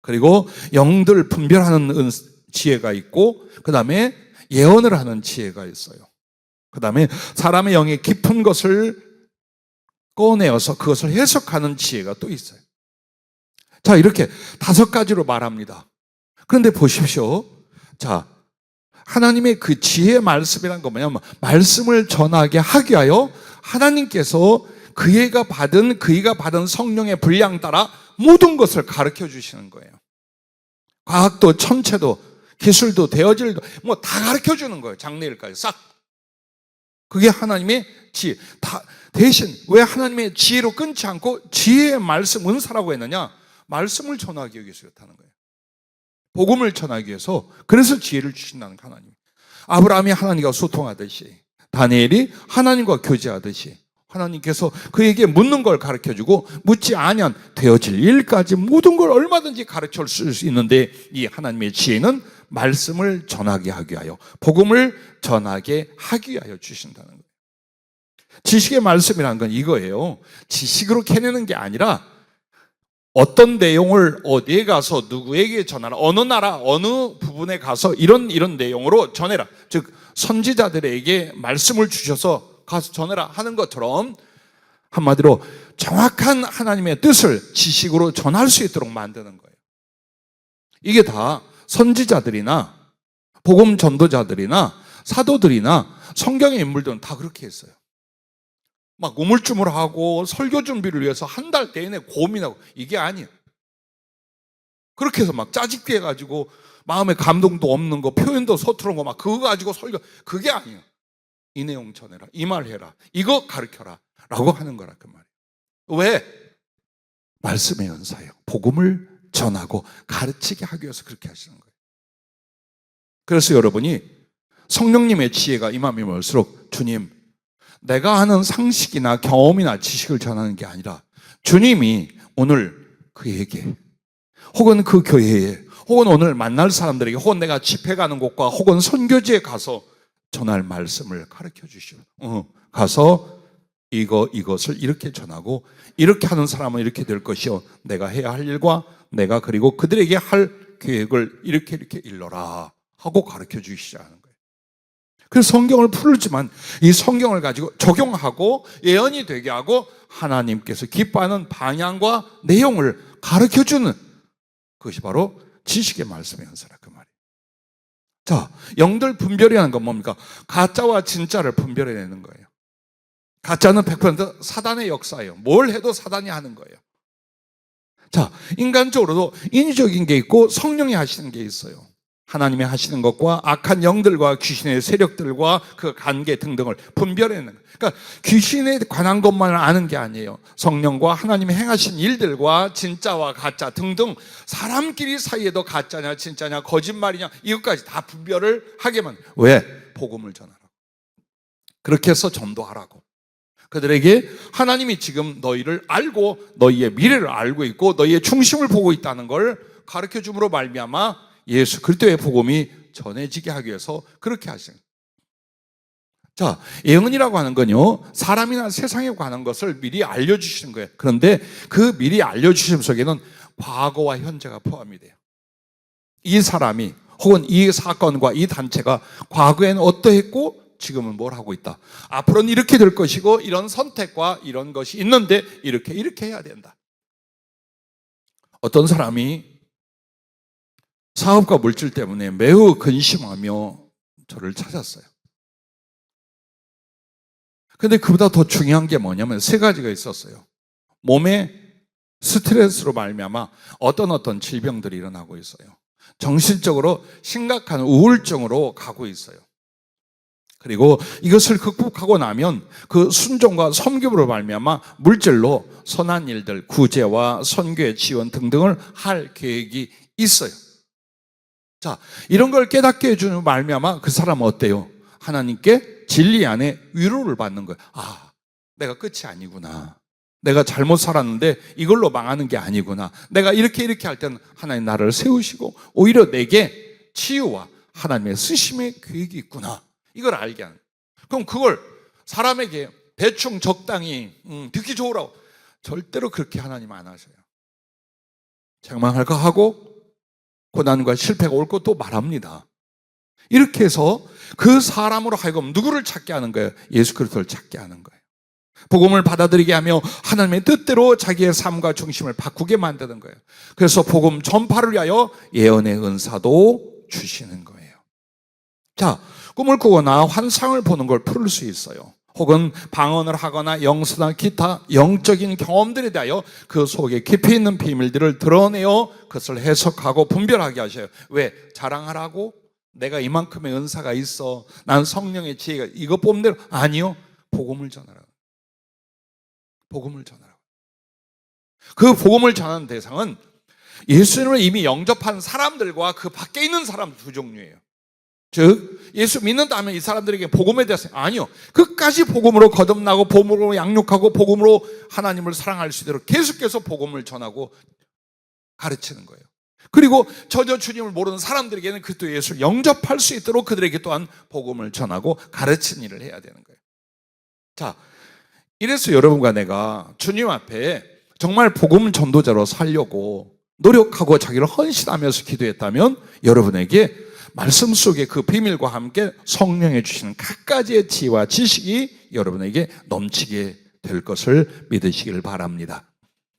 그리고 영들 분별하는 지혜가 있고 그 다음에 예언을 하는 지혜가 있어요. 그 다음에 사람의 영의 깊은 것을 꺼내어서 그것을 해석하는 지혜가 또 있어요. 자, 이렇게 5가지로 말합니다. 그런데 보십시오. 자, 하나님의 그 지혜의 말씀이란 건 뭐냐면 말씀을 전하게 하기 위하여 하나님께서 그이가 받은 성령의 분량 따라 모든 것을 가르쳐 주시는 거예요. 과학도 천체도 기술도 대어질도 뭐 다 가르쳐 주는 거예요. 장래일까지 싹. 그게 하나님의 지혜. 대신 왜 하나님의 지혜로 끊지 않고 지혜의 말씀 은사라고 했느냐? 말씀을 전하기 위해서 그렇다는 거예요. 복음을 전하기 위해서. 그래서 지혜를 주신다는 하나님. 아브라함이 하나님과 소통하듯이, 다니엘이 하나님과 교제하듯이 하나님께서 그에게 묻는 걸 가르쳐주고 묻지 아니한 되어질 일까지 모든 걸 얼마든지 가르쳐 줄 수 있는데 이 하나님의 지혜는 말씀을 전하게 하기 위하여, 복음을 전하게 하기 위하여 주신다는 거예요. 지식의 말씀이라는 건 이거예요. 지식으로 캐내는 게 아니라 어떤 내용을 어디에 가서 누구에게 전하라, 어느 나라 어느 부분에 가서 이런 내용으로 전해라. 즉 선지자들에게 말씀을 주셔서 가서 전해라 하는 것처럼 한마디로 정확한 하나님의 뜻을 지식으로 전할 수 있도록 만드는 거예요. 이게 다 선지자들이나 복음 전도자들이나 사도들이나 성경의 인물들은 다 그렇게 했어요. 막 우물쭈물하고 설교 준비를 위해서 한 달 내내 고민하고 이게 아니에요. 그렇게 해서 막 짜집기 해가지고 마음에 감동도 없는 거, 표현도 서투른 거 막 그거 가지고 설교, 그게 아니에요. 이 내용 전해라, 이 말 해라, 이거 가르쳐라 라고 하는 거라 그 말이에요. 왜? 말씀의 은사예요. 복음을 전하고 가르치게 하기 위해서 그렇게 하시는 거예요. 그래서 여러분이 성령님의 지혜가 임하면 올수록 주님, 내가 하는 상식이나 경험이나 지식을 전하는 게 아니라 주님이 오늘 그에게 혹은 그 교회에 혹은 오늘 만날 사람들에게 혹은 내가 집회 가는 곳과 혹은 선교지에 가서 전할 말씀을 가르쳐 주시오. 가서 이것을 이렇게 전하고 이렇게 하는 사람은 이렇게 될 것이요, 내가 해야 할 일과 내가 그리고 그들에게 할 계획을 이렇게 일러라 하고 가르쳐 주시자는 거예요. 그래서 성경을 풀지만 이 성경을 가지고 적용하고 예언이 되게 하고 하나님께서 기뻐하는 방향과 내용을 가르쳐주는 그것이 바로 지식의 말씀의 연서라 그 말이에요. 자, 영들 분별이라는 건 뭡니까? 가짜와 진짜를 분별해내는 거예요. 가짜는 100% 사단의 역사예요. 뭘 해도 사단이 하는 거예요. 자, 인간적으로도 인위적인 게 있고 성령이 하시는 게 있어요. 하나님이 하시는 것과 악한 영들과 귀신의 세력들과 그 관계 등등을 분별해내는 거예요. 그러니까 귀신에 관한 것만을 아는 게 아니에요. 성령과 하나님이 행하신 일들과 진짜와 가짜 등등 사람끼리 사이에도 가짜냐 진짜냐 거짓말이냐 이것까지 다 분별을 하게만. 왜? 복음을 전하라고. 그렇게 해서 전도하라고. 그들에게 하나님이 지금 너희를 알고 너희의 미래를 알고 있고 너희의 중심을 보고 있다는 걸 가르쳐줌으로 말미암아 예수 그리스도의 복음이 전해지게 하기 위해서 그렇게 하신 거예요. 자, 예언이라고 하는 건요, 사람이나 세상에 관한 것을 미리 알려주시는 거예요. 그런데 그 미리 알려주심 속에는 과거와 현재가 포함이 돼요. 이 사람이 혹은 이 사건과 이 단체가 과거에는 어떠했고 지금은 뭘 하고 있다. 앞으로는 이렇게 될 것이고 이런 선택과 이런 것이 있는데 이렇게 해야 된다. 어떤 사람이 사업과 물질 때문에 매우 근심하며 저를 찾았어요. 근데 그보다 더 중요한 게 뭐냐면 세 가지가 있었어요. 몸에 스트레스로 말미암아 어떤 질병들이 일어나고 있어요. 정신적으로 심각한 우울증으로 가고 있어요. 그리고 이것을 극복하고 나면 그 순종과 섬김으로 말미암아 물질로 선한 일들, 구제와 선교의 지원 등등을 할 계획이 있어요. 자, 이런 걸 깨닫게 해주는 말미암아 그 사람은 어때요? 하나님께 진리 안에 위로를 받는 거예요. 아, 내가 끝이 아니구나. 내가 잘못 살았는데 이걸로 망하는 게 아니구나. 내가 이렇게 할 때는 하나님 나를 세우시고 오히려 내게 치유와 하나님의 쓰심의 계획이 있구나. 이걸 알게 하는 거예요. 그럼 그걸 사람에게 대충 적당히 듣기 좋으라고 절대로 그렇게 하나님 안 하셔요. 책망할까 하고 고난과 실패가 올 것도 말합니다. 이렇게 해서 그 사람으로 하여금 누구를 찾게 하는 거예요? 예수 그리스도를 찾게 하는 거예요. 복음을 받아들이게 하며 하나님의 뜻대로 자기의 삶과 중심을 바꾸게 만드는 거예요. 그래서 복음 전파를 위하여 예언의 은사도 주시는 거예요. 자, 꿈을 꾸거나 환상을 보는 걸 풀을 수 있어요. 혹은 방언을 하거나 영수나 기타 영적인 경험들에 대하여 그 속에 깊이 있는 비밀들을 드러내어 그것을 해석하고 분별하게 하셔요. 왜? 자랑하라고? 내가 이만큼의 은사가 있어. 난 성령의 지혜가 이거 뽑는 대로 아니요. 복음을 전하라. 복음을 전하라. 그 복음을 전하는 대상은 예수님을 이미 영접한 사람들과 그 밖에 있는 사람 두 종류예요. 즉 예수 믿는다면 이 사람들에게 복음에 대해서 아니요. 끝까지 복음으로 거듭나고 복음으로 양육하고 복음으로 하나님을 사랑할 수 있도록 계속해서 복음을 전하고 가르치는 거예요. 그리고 전혀 주님을 모르는 사람들에게는 그리스도 예수를 영접할 수 있도록 그들에게 또한 복음을 전하고 가르치는 일을 해야 되는 거예요. 자, 이래서 여러분과 내가 주님 앞에 정말 복음 전도자로 살려고 노력하고 자기를 헌신하면서 기도했다면 여러분에게 말씀 속에 그 비밀과 함께 성령이 주시는 각가지의 지혜와 지식이 여러분에게 넘치게 될 것을 믿으시길 바랍니다.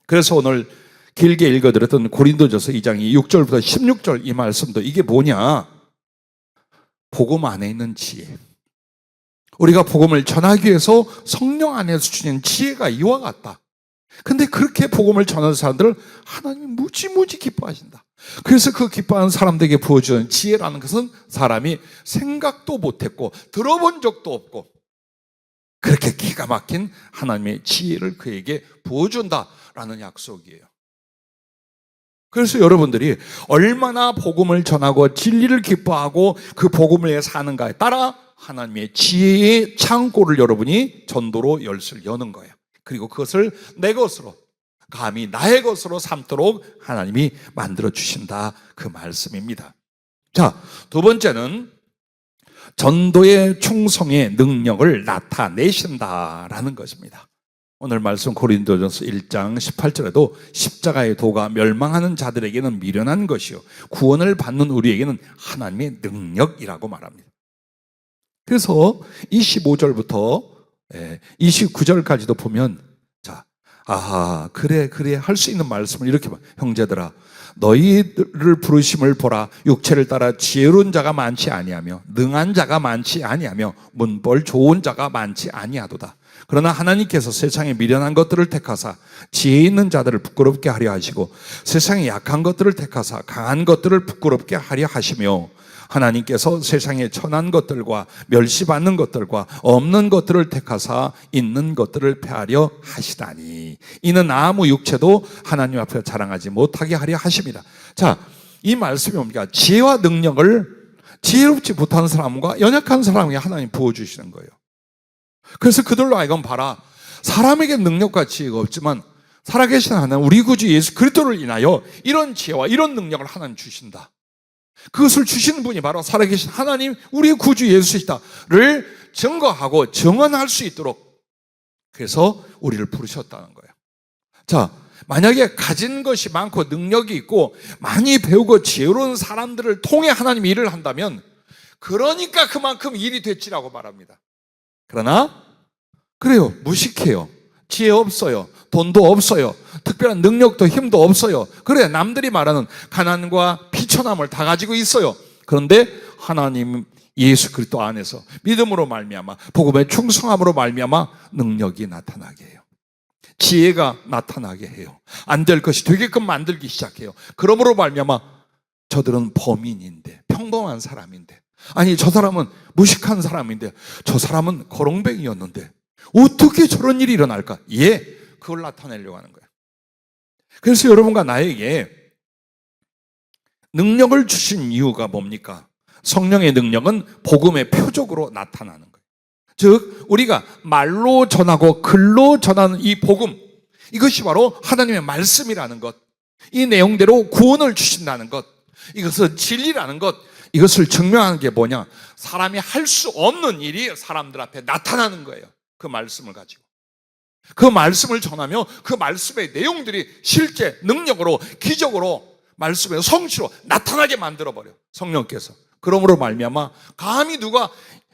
그래서 오늘 길게 읽어드렸던 고린도전서 2장 6절부터 16절 이 말씀도 이게 뭐냐? 복음 안에 있는 지혜. 우리가 복음을 전하기 위해서 성령 안에서 주시는 지혜가 이와 같다. 근데 그렇게 복음을 전하는 사람들을 하나님이 무지무지 기뻐하신다. 그래서 그 기뻐하는 사람들에게 부어주는 지혜라는 것은 사람이 생각도 못했고 들어본 적도 없고 그렇게 기가 막힌 하나님의 지혜를 그에게 부어준다라는 약속이에요. 그래서 여러분들이 얼마나 복음을 전하고 진리를 기뻐하고 그 복음을 위해 사는가에 따라 하나님의 지혜의 창고를 여러분이 전도로 열쇠를 여는 거예요. 그리고 그것을 내 것으로 감히 나의 것으로 삼도록 하나님이 만들어 주신다 그 말씀입니다. 자, 두 번째는 전도의 충성의 능력을 나타내신다라는 것입니다. 오늘 말씀 고린도전서 1장 18절에도 십자가의 도가 멸망하는 자들에게는 미련한 것이요 구원을 받는 우리에게는 하나님의 능력이라고 말합니다. 그래서 25절부터 29절까지도 보면, 자, 아하, 그래 할 수 있는 말씀을 이렇게 봐. 형제들아, 너희를 부르심을 보라. 육체를 따라 지혜로운 자가 많지 아니하며 능한 자가 많지 아니하며 문벌 좋은 자가 많지 아니하도다. 그러나 하나님께서 세상에 미련한 것들을 택하사 지혜 있는 자들을 부끄럽게 하려 하시고 세상에 약한 것들을 택하사 강한 것들을 부끄럽게 하려 하시며 하나님께서 세상에 천한 것들과 멸시받는 것들과 없는 것들을 택하사 있는 것들을 폐하려 하시다니 이는 아무 육체도 하나님 앞에 자랑하지 못하게 하려 하십니다. 자, 이 말씀이 뭡니까? 지혜와 능력을 지혜롭지 못한 사람과 연약한 사람에게 하나님 부어주시는 거예요. 그래서 그들로 하여금 봐라, 사람에게 능력과 지혜가 없지만 살아계신 하나님 우리 구주 예수 그리스도를 인하여 이런 지혜와 이런 능력을 하나님 주신다. 그것을 주시는 분이 바로 살아계신 하나님 우리의 구주 예수이다를 증거하고 증언할 수 있도록 그래서 우리를 부르셨다는 거예요. 자, 만약에 가진 것이 많고 능력이 있고 많이 배우고 지혜로운 사람들을 통해 하나님이 일을 한다면 그러니까 그만큼 일이 됐지라고 말합니다. 그러나 그래요, 무식해요, 지혜 없어요, 돈도 없어요, 특별한 능력도 힘도 없어요. 그래, 남들이 말하는 가난과 비천함을 다 가지고 있어요. 그런데 하나님 예수 그리스도 안에서 믿음으로 말미암아 복음의 충성함으로 말미암아 능력이 나타나게 해요. 지혜가 나타나게 해요. 안 될 것이 되게끔 만들기 시작해요. 그러므로 말미암아 저들은 범인인데, 평범한 사람인데, 아니 저 사람은 무식한 사람인데, 저 사람은 거렁뱅이였는데 어떻게 저런 일이 일어날까? 그걸 나타내려고 하는 거예요. 그래서 여러분과 나에게 능력을 주신 이유가 뭡니까? 성령의 능력은 복음의 표적으로 나타나는 거예요. 즉 우리가 말로 전하고 글로 전하는 이 복음, 이것이 바로 하나님의 말씀이라는 것, 이 내용대로 구원을 주신다는 것, 이것은 진리라는 것, 이것을 증명하는 게 뭐냐? 사람이 할 수 없는 일이 사람들 앞에 나타나는 거예요. 그 말씀을 가지고 그 말씀을 전하며 그 말씀의 내용들이 실제 능력으로 기적으로 말씀의 성취로 나타나게 만들어버려 성령께서. 그러므로 말미암아 감히 누가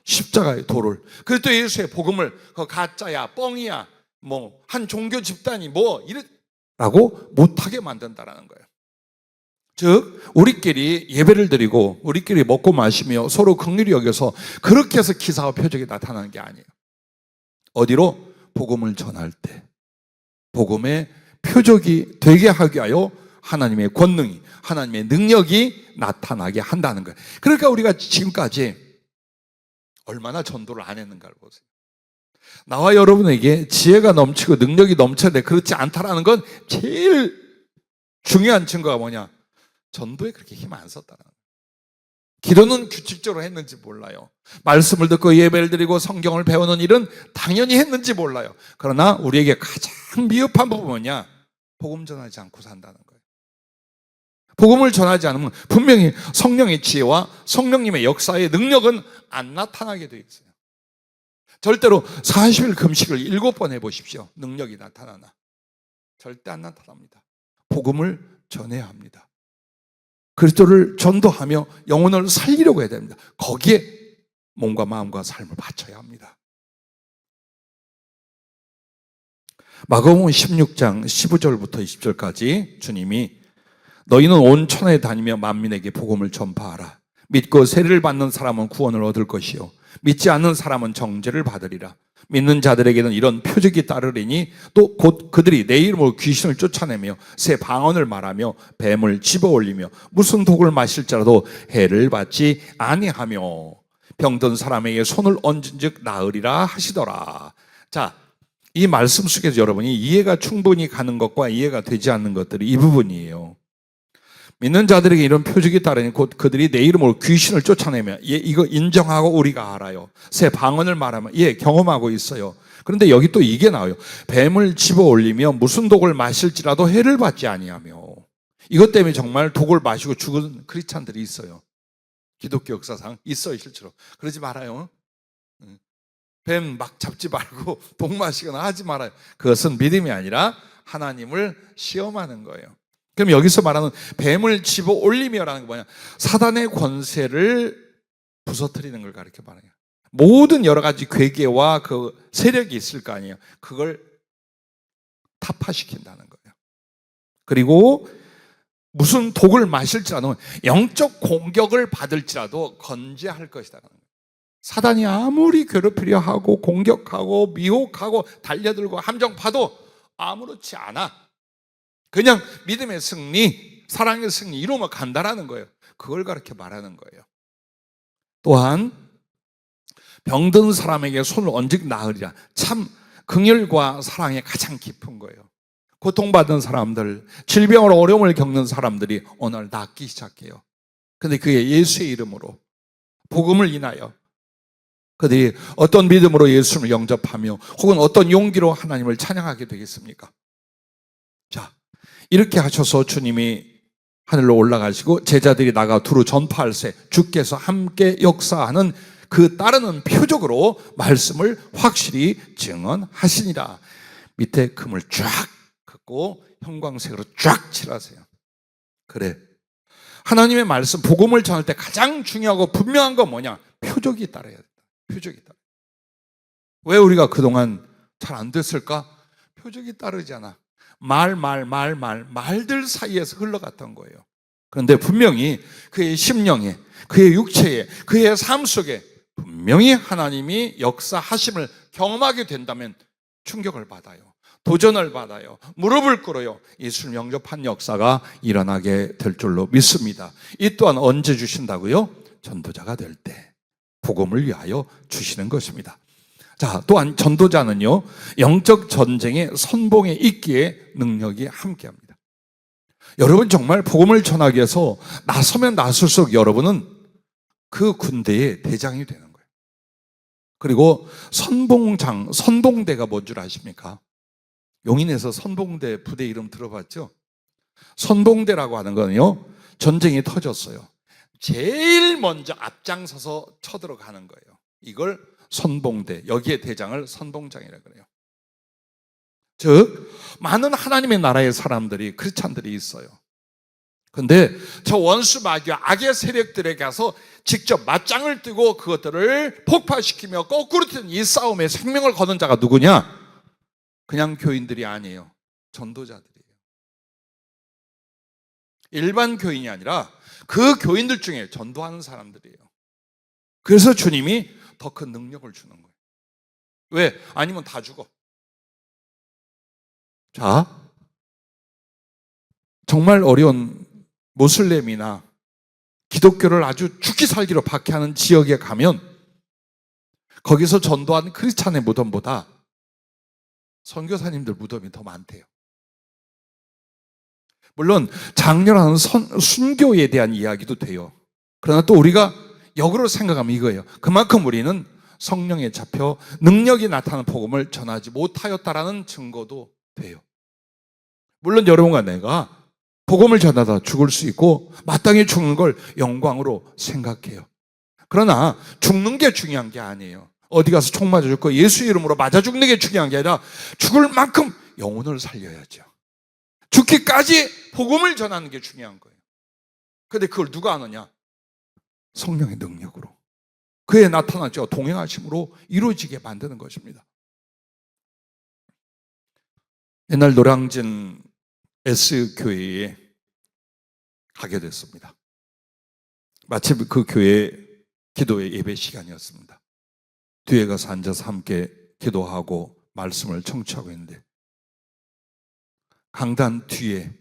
십자가의 도를, 그리스도 예수의 복음을 그 가짜야 뻥이야 뭐 한 종교 집단이 뭐 이라고 못하게 만든다라는 거예요. 즉 우리끼리 예배를 드리고 우리끼리 먹고 마시며 서로 긍휼히 여겨서 그렇게 해서 기사와 표적이 나타나는 게 아니에요. 어디로? 복음을 전할 때 복음의 표적이 되게 하게 하여 하나님의 권능이, 하나님의 능력이 나타나게 한다는 거예요. 그러니까 우리가 지금까지 얼마나 전도를 안 했는가를 보세요. 나와 여러분에게 지혜가 넘치고 능력이 넘쳐야 그렇지 않다라는 건 제일 중요한 증거가 뭐냐? 전도에 그렇게 힘 안 썼다는 거예요. 기도는 규칙적으로 했는지 몰라요. 말씀을 듣고 예배를 드리고 성경을 배우는 일은 당연히 했는지 몰라요. 그러나 우리에게 가장 미흡한 부분은 뭐냐? 복음 전하지 않고 산다는 거예요. 복음을 전하지 않으면 분명히 성령의 지혜와 성령님의 역사의 능력은 안 나타나게 되어 있어요. 절대로 40일 금식을 7번 해보십시오. 능력이 나타나나? 절대 안 나타납니다. 복음을 전해야 합니다. 그리스도를 전도하며 영혼을 살리려고 해야 됩니다. 거기에 몸과 마음과 삶을 바쳐야 합니다. 마가복음 16장 15절부터 20절까지 주님이 너희는 온 천하에 다니며 만민에게 복음을 전파하라. 믿고 세례를 받는 사람은 구원을 얻을 것이요 믿지 않는 사람은 정죄를 받으리라. 믿는 자들에게는 이런 표적이 따르리니 또 곧 그들이 내 이름으로 귀신을 쫓아내며 새 방언을 말하며 뱀을 집어올리며 무슨 독을 마실지라도 해를 받지 아니하며 병든 사람에게 손을 얹은즉 나으리라 하시더라. 자, 이 말씀 속에서 여러분이 이해가 충분히 가는 것과 이해가 되지 않는 것들이 이 부분이에요. 믿는 자들에게 이런 표적이 따르니 곧 그들이 내 이름으로 귀신을 쫓아내며 이거 인정하고 우리가 알아요. 새 방언을 말하면 경험하고 있어요. 그런데 여기 또 이게 나와요. 뱀을 집어올리며 무슨 독을 마실지라도 해를 받지 아니하며. 이것 때문에 정말 독을 마시고 죽은 크리스찬들이 있어요. 기독교 역사상 있어요. 실제로. 그러지 말아요. 뱀 막 잡지 말고 독 마시거나 하지 말아요. 그것은 믿음이 아니라 하나님을 시험하는 거예요. 그럼 여기서 말하는 뱀을 집어 올리며라는 게 뭐냐? 사단의 권세를 부서뜨리는 걸 가르쳐 말해요. 모든 여러 가지 괴계와 그 세력이 있을 거 아니에요. 그걸 타파시킨다는 거예요. 그리고 무슨 독을 마실지라도 영적 공격을 받을지라도 건재할 것이다. 사단이 아무리 괴롭히려 하고 공격하고 미혹하고 달려들고 함정파도 아무렇지 않아. 그냥 믿음의 승리, 사랑의 승리 이러면 간다라는 거예요. 그걸 그렇게 말하는 거예요. 또한 병든 사람에게 손을 얹직 나으리라. 참 긍휼과 사랑이 가장 깊은 거예요. 고통받은 사람들, 질병으로 어려움을 겪는 사람들이 오늘 낫기 시작해요. 근데 그게 예수의 이름으로, 복음을 인하여 그들이 어떤 믿음으로 예수를 영접하며 혹은 어떤 용기로 하나님을 찬양하게 되겠습니까? 자, 이렇게 하셔서 주님이 하늘로 올라가시고 제자들이 나가 두루 전파할세 주께서 함께 역사하는 그 따르는 표적으로 말씀을 확실히 증언하시니라. 밑에 금을 쫙 긋고 형광색으로 쫙 칠하세요. 그래, 하나님의 말씀, 복음을 전할 때 가장 중요하고 분명한 건 뭐냐? 표적이 따라야 된다. 표적이 따라. 왜 우리가 그동안 잘 안 됐을까? 표적이 따르잖아. 말들 사이에서 흘러갔던 거예요. 그런데 분명히 그의 심령에, 그의 육체에, 그의 삶 속에 분명히 하나님이 역사하심을 경험하게 된다면 충격을 받아요. 도전을 받아요. 무릎을 꿇어요. 예수를 영접한 역사가 일어나게 될 줄로 믿습니다. 이 또한 언제 주신다고요? 전도자가 될 때 복음을 위하여 주시는 것입니다. 자, 또한 전도자는요, 영적 전쟁의 선봉에 있기에 능력이 함께합니다. 여러분 정말 복음을 전하기 위해서 나서면 나설수록 여러분은 그 군대의 대장이 되는 거예요. 그리고 선봉대가 뭔 줄 아십니까? 용인에서 선봉대 부대 이름 들어봤죠? 선봉대라고 하는 거는요, 전쟁이 터졌어요. 제일 먼저 앞장서서 쳐들어가는 거예요. 이걸 선봉대, 여기에 대장을 선봉장이라고 그래요. 즉 많은 하나님의 나라의 사람들이, 크리스찬들이 있어요. 근데 저 원수 마귀와 악의 세력들에 가서 직접 맞짱을 뜨고 그것들을 폭파시키며 거꾸로 튀는 이 싸움에 생명을 거는 자가 누구냐? 그냥 교인들이 아니에요. 전도자들이에요. 일반 교인이 아니라 그 교인들 중에 전도하는 사람들이에요. 그래서 주님이 더 큰 능력을 주는 거예요. 왜? 아니면 다 죽어. 자, 정말 어려운 모슬렘이나 기독교를 아주 죽기 살기로 박해하는 지역에 가면 거기서 전도하는 크리스찬의 무덤보다 선교사님들 무덤이 더 많대요. 물론 장렬한 순교에 대한 이야기도 돼요. 그러나 또 우리가 역으로 생각하면 이거예요. 그만큼 우리는 성령에 잡혀 능력이 나타나는 복음을 전하지 못하였다라는 증거도 돼요. 물론 여러분과 내가 복음을 전하다 죽을 수 있고 마땅히 죽는 걸 영광으로 생각해요. 그러나 죽는 게 중요한 게 아니에요. 어디 가서 총 맞아 죽고 예수 이름으로 맞아 죽는 게 중요한 게 아니라 죽을 만큼 영혼을 살려야죠. 죽기까지 복음을 전하는 게 중요한 거예요. 그런데 그걸 누가 하느냐? 성령의 능력으로, 그에 나타나죠. 동행하심으로 이루어지게 만드는 것입니다. 옛날 노량진 S교회에 가게 됐습니다. 마침 그 교회 기도의 예배 시간이었습니다. 뒤에 가서 앉아서 함께 기도하고 말씀을 청취하고 있는데 강단 뒤에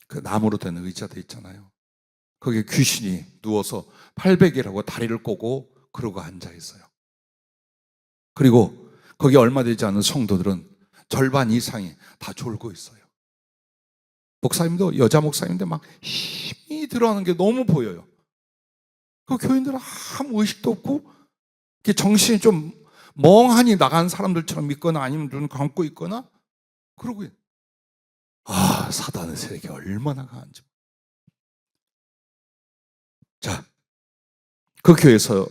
그 나무로 된 의자들 있잖아요. 거기에 귀신이 누워서 팔베개라고 다리를 꼬고 그러고 앉아 있어요. 그리고 거기 얼마 되지 않은 성도들은 절반 이상이 다 졸고 있어요. 목사님도 여자 목사님인데 막 힘이 들어가는 게 너무 보여요. 그 교인들은 아무 의식도 없고 정신이 좀 멍하니 나간 사람들처럼 있거나 아니면 눈 감고 있거나 그러고 있어요. 아, 사단의 세력이 얼마나 강한지. 자, 그 교회에서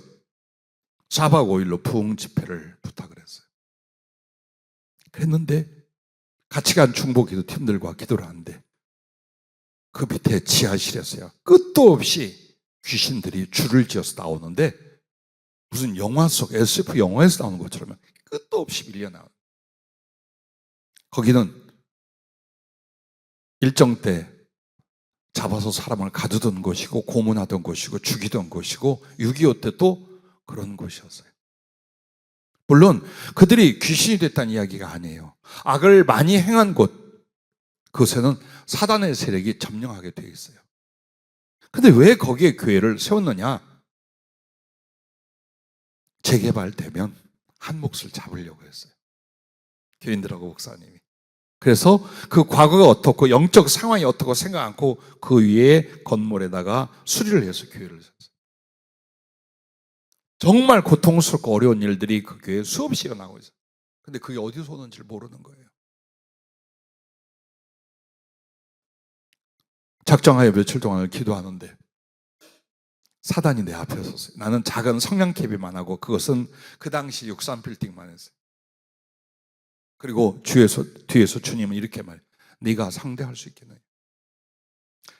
4박 5일로 부흥 집회를 부탁을 했어요. 그랬는데 같이 간 중보기도 팀들과 기도를 하는데 그 밑에 지하실에서요, 끝도 없이 귀신들이 줄을 지어서 나오는데 무슨 영화 속 SF 영화에서 나오는 것처럼 끝도 없이 밀려나와요. 거기는 일정 때 잡아서 사람을 가두던 곳이고 고문하던 곳이고 죽이던 곳이고 6.25 때도 그런 곳이었어요. 물론 그들이 귀신이 됐다는 이야기가 아니에요. 악을 많이 행한 곳, 그곳에는 사단의 세력이 점령하게 되어 있어요. 근데 왜 거기에 교회를 세웠느냐? 재개발되면 한 몫을 잡으려고 했어요. 교인들하고 목사님이. 그래서 그 과거가 어떻고 영적 상황이 어떻고 생각 않고 그 위에 건물에다가 수리를 해서 교회를 세웠어요. 정말 고통스럽고 어려운 일들이 그 교회에 수없이 일어나고 있어요. 근데 그게 어디서 오는지 모르는 거예요. 작정하여 며칠 동안을 기도하는데 사단이 내 앞에 섰어요. 나는 작은 성냥 캡이만 하고 그것은 그 당시 63빌딩만 했어요. 그리고 뒤에서 주님은 이렇게 말해요. 네가 상대할 수 있겠느냐.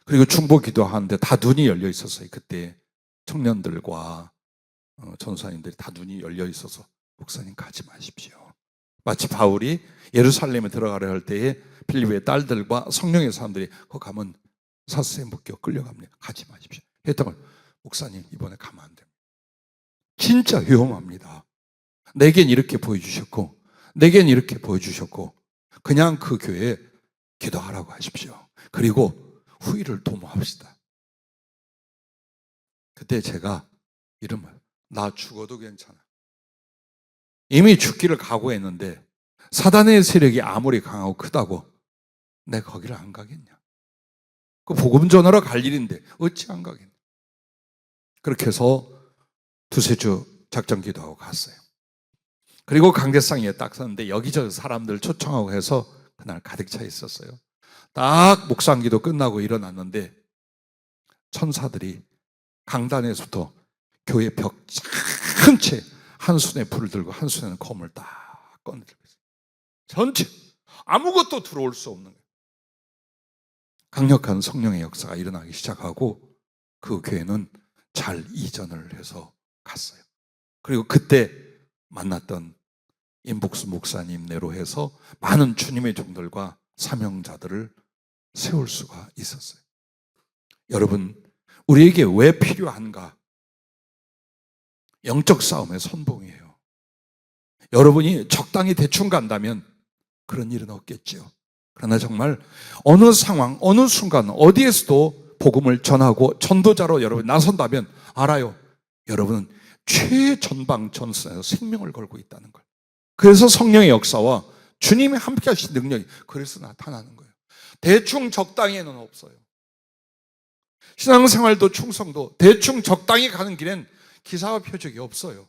그리고 중보 기도하는데 다 눈이 열려 있었어요. 그때 청년들과 전사님들이 다 눈이 열려 있어서 목사님 가지 마십시오. 마치 바울이 예루살렘에 들어가려 할 때에 필리포의 딸들과 성령의 사람들이 거기 가면 사슬에 묶여 끌려갑니다. 가지 마십시오. 했다가 목사님 이번에 가면 안 됩니다. 진짜 위험합니다. 내겐 이렇게 보여주셨고 내겐 이렇게 보여주셨고 그냥 그 교회에 기도하라고 하십시오. 그리고 후일을 도모합시다. 그때 제가 이런 말, 나 죽어도 괜찮아. 이미 죽기를 각오했는데 사단의 세력이 아무리 강하고 크다고 내가 거기를 안 가겠냐. 그 복음 전하러 갈 일인데 어찌 안 가겠냐. 그렇게 해서 두세 주 작전 기도하고 갔어요. 그리고 강대상에 딱 섰는데 여기저기 사람들 초청하고 해서 그날 가득 차 있었어요. 딱 묵상기도 끝나고 일어났는데 천사들이 강단에서부터 교회 벽 큰 채 한 손에 불을 들고 한 손에는 검을 딱 꺼내들고 있어요. 전체 아무것도 들어올 수 없는 거예요. 강력한 성령의 역사가 일어나기 시작하고 그 교회는 잘 이전을 해서 갔어요. 그리고 그때 만났던 임복수 목사님 내로 해서 많은 주님의 종들과 사명자들을 세울 수가 있었어요. 여러분, 우리에게 왜 필요한가? 영적 싸움의 선봉이에요. 여러분이 적당히 대충 간다면 그런 일은 없겠죠. 그러나 정말 어느 상황, 어느 순간, 어디에서도 복음을 전하고 전도자로 여러분이 나선다면 알아요. 여러분은 최전방 전선에서 생명을 걸고 있다는 걸. 그래서 성령의 역사와 주님이 함께 하신 능력이 그래서 나타나는 거예요. 대충 적당히는 없어요. 신앙생활도 충성도 대충 적당히 가는 길엔 기사와 표적이 없어요.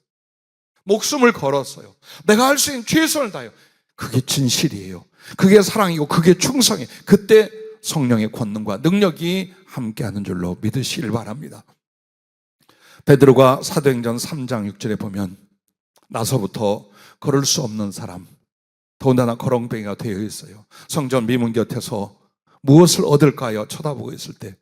목숨을 걸었어요. 내가 할 수 있는 최선을 다해요. 그게 진실이에요. 그게 사랑이고 그게 충성이에요. 그때 성령의 권능과 능력이 함께하는 줄로 믿으시길 바랍니다. 베드로가 사도행전 3장 6절에 보면 나서부터 걸을 수 없는 사람, 더군다나 거렁뱅이가 되어 있어요. 성전 미문 곁에서 무엇을 얻을까 하여 쳐다보고 있을 때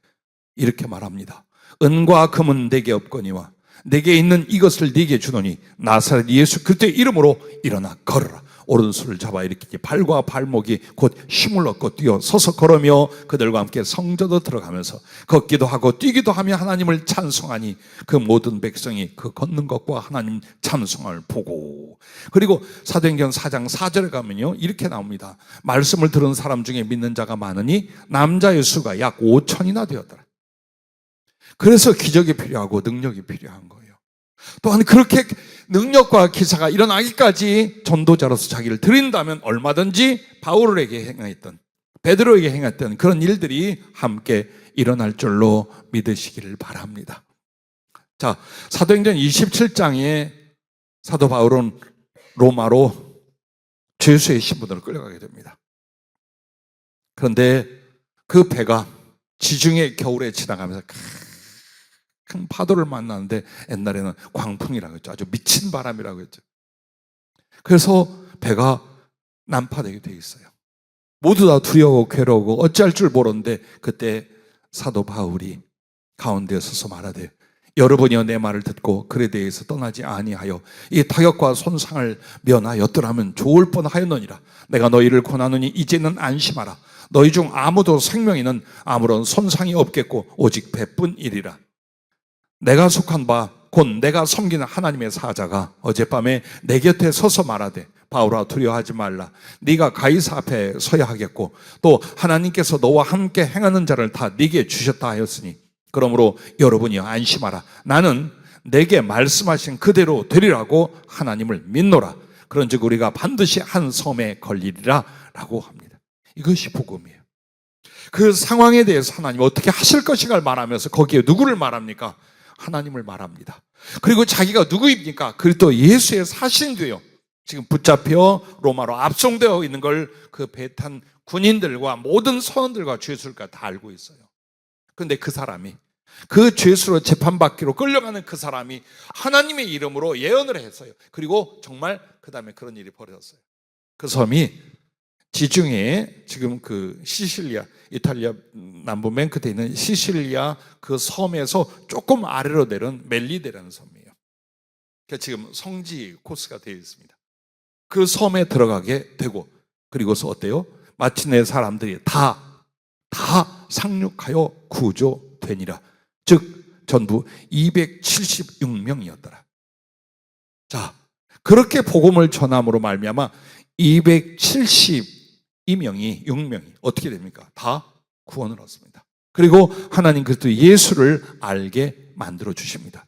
이렇게 말합니다. 은과 금은 내게 없거니와 내게 있는 이것을 네게 주노니 나사렛 예수 그리스도의 이름으로 일어나 걸어라. 오른손을 잡아 일으키니 발과 발목이 곧 힘을 얻고 뛰어 서서 걸으며 그들과 함께 성전으로 들어가면서 걷기도 하고 뛰기도 하며 하나님을 찬송하니 그 모든 백성이 그 걷는 것과 하나님 찬송을 보고. 그리고 사도행전 4장 4절에 가면요 이렇게 나옵니다. 말씀을 들은 사람 중에 믿는 자가 많으니 남자의 수가 약 5천이나 되었더라. 그래서 기적이 필요하고 능력이 필요한 거예요. 또한 그렇게 능력과 기사가 일어나기까지 전도자로서 자기를 드린다면 얼마든지 바울에게 행했던, 베드로에게 행했던 그런 일들이 함께 일어날 줄로 믿으시기를 바랍니다. 자, 사도행전 27장에 사도 바울은 로마로 죄수의 신분으로 끌려가게 됩니다. 그런데 그 배가 지중해 겨울에 지나가면서 큰 파도를 만나는데 옛날에는 광풍이라고 했죠. 아주 미친 바람이라고 했죠. 그래서 배가 난파되게 돼 있어요. 모두 다 두려워 괴로우고 어찌할 줄 모르는데 그때 사도 바울이 가운데 서서 말하되 여러분이여 내 말을 듣고 그에 대해서 떠나지 아니하여 이 타격과 손상을 면하였더라면 좋을 뻔하였느니라. 내가 너희를 권하노니 이제는 안심하라. 너희 중 아무도 생명에는 아무런 손상이 없겠고 오직 배뿐이리라. 내가 속한 바 곧 내가 섬기는 하나님의 사자가 어젯밤에 내 곁에 서서 말하되 바울아 두려워하지 말라. 네가 가이사 앞에 서야 하겠고 또 하나님께서 너와 함께 행하는 자를 다 네게 주셨다 하였으니 그러므로 여러분이여 안심하라. 나는 내게 말씀하신 그대로 되리라고 하나님을 믿노라. 그런즉 우리가 반드시 한 섬에 걸리리라 라고 합니다. 이것이 복음이에요. 그 상황에 대해서 하나님 어떻게 하실 것인가를 말하면서 거기에 누구를 말합니까? 하나님을 말합니다. 그리고 자기가 누구입니까? 그리스도 예수의 사신도요. 지금 붙잡혀 로마로 압송되어 있는 걸 그 배탄 군인들과 모든 선원들과 죄수가 다 알고 있어요. 그런데 그 사람이 그 죄수로 재판받기로 끌려가는 그 사람이 하나님의 이름으로 예언을 했어요. 그리고 정말 그 다음에 그런 일이 벌어졌어요. 그 섬이 지중해 지금 그 시실리아 이탈리아 남부 맨 끝에 있는 시실리아 그 섬에서 조금 아래로 내려온 멜리데라는 섬이에요. 그러니까 지금 성지 코스가 되어 있습니다. 그 섬에 들어가게 되고 그리고서 어때요? 마침내 사람들이 다 상륙하여 구조되니라. 즉 전부 276명이었더라. 자, 그렇게 복음을 전함으로 말미암아 272명이 어떻게 됩니까? 다 구원을 얻습니다. 그리고 하나님 그리스도 예수를 알게 만들어 주십니다.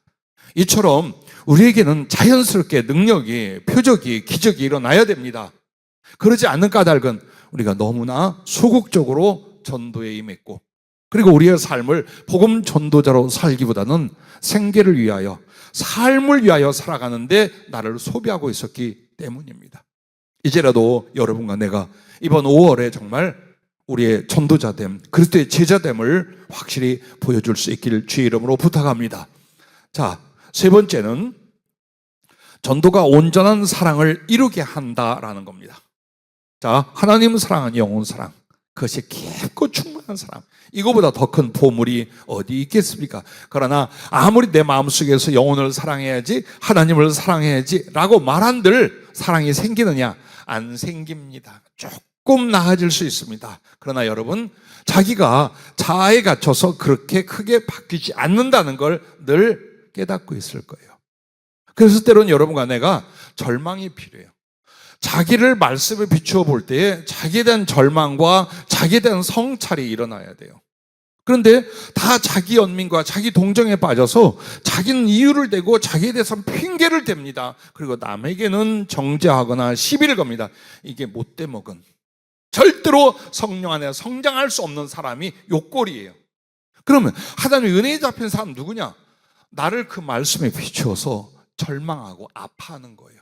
이처럼 우리에게는 자연스럽게 능력이, 표적이, 기적이 일어나야 됩니다. 그러지 않는 까닭은 우리가 너무나 소극적으로 전도에 임했고 그리고 우리의 삶을 복음 전도자로 살기보다는 생계를 위하여, 삶을 위하여 살아가는데 나를 소비하고 있었기 때문입니다. 이제라도 여러분과 내가 이번 5월에 정말 우리의 전도자됨, 그리스도의 제자됨을 확실히 보여줄 수 있기를 주의 이름으로 부탁합니다. 자, 세 번째는 전도가 온전한 사랑을 이루게 한다라는 겁니다. 자, 하나님을 사랑하는 영혼 사랑, 그것이 깊고 충만한 사랑, 이거보다 더 큰 보물이 어디 있겠습니까? 그러나 아무리 내 마음속에서 영혼을 사랑해야지, 하나님을 사랑해야지 라고 말한들 사랑이 생기느냐? 안 생깁니다. 조금 나아질 수 있습니다. 그러나 여러분, 자기가 자아에 갇혀서 그렇게 크게 바뀌지 않는다는 걸 늘 깨닫고 있을 거예요. 그래서 때로는 여러분과 내가 절망이 필요해요. 자기를 말씀에 비추어 볼 때에 자기에 대한 절망과 자기에 대한 성찰이 일어나야 돼요. 그런데 다 자기 연민과 자기 동정에 빠져서 자기는 이유를 대고 자기에 대해서 핑계를 댑니다. 그리고 남에게는 정죄하거나 시비를 겁니다. 이게 못돼 먹은, 절대로 성령 안에 성장할 수 없는 사람이 요꼴이에요. 그러면 하나님의 은혜에 잡힌 사람 누구냐? 나를 그 말씀에 비추어서 절망하고 아파하는 거예요.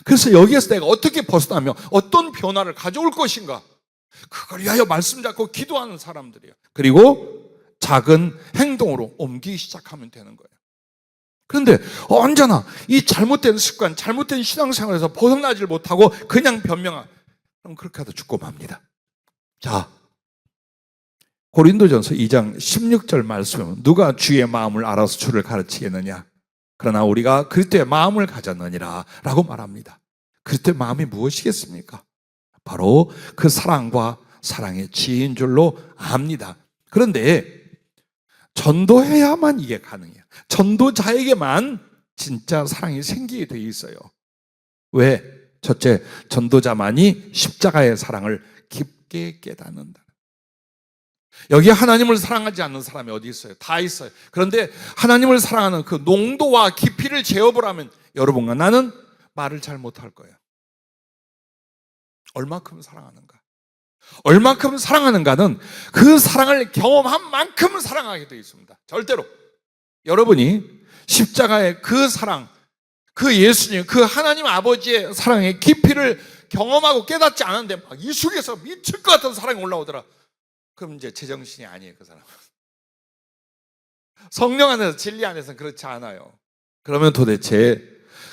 그래서 여기에서 내가 어떻게 벗어나며 어떤 변화를 가져올 것인가, 그걸 위하여 말씀 잡고 기도하는 사람들이에요. 그리고 작은 행동으로 옮기기 시작하면 되는 거예요. 그런데 언제나 이 잘못된 습관, 잘못된 신앙생활에서 벗어나질 못하고 그냥 변명하, 그럼 그렇게 하다 죽고 맙니다. 자, 고린도전서 2장 16절 말씀은 누가 주의 마음을 알아서 주를 가르치겠느냐? 그러나 우리가 그리스도의 마음을 가졌느니라 라고 말합니다. 그리스도의 마음이 무엇이겠습니까? 바로 그 사랑과 사랑의 지혜인 줄로 압니다. 그런데 전도해야만 이게 가능해요. 전도자에게만 진짜 사랑이 생기게 되어 있어요. 왜? 첫째, 전도자만이 십자가의 사랑을 깊게 깨닫는다. 여기 하나님을 사랑하지 않는 사람이 어디 있어요? 다 있어요. 그런데 하나님을 사랑하는 그 농도와 깊이를 재어보라면 여러분과 나는 말을 잘 못할 거예요. 얼마큼 사랑하는가? 얼마큼 사랑하는가는 그 사랑을 경험한 만큼 사랑하게 되어 있습니다. 절대로 여러분이 십자가의 그 사랑, 그 예수님, 그 하나님 아버지의 사랑의 깊이를 경험하고 깨닫지 않았는데 막 이 속에서 미칠 것 같은 사랑이 올라오더라. 그럼 이제 제정신이 아니에요, 그 사람은. 성령 안에서, 진리 안에서는 그렇지 않아요. 그러면 도대체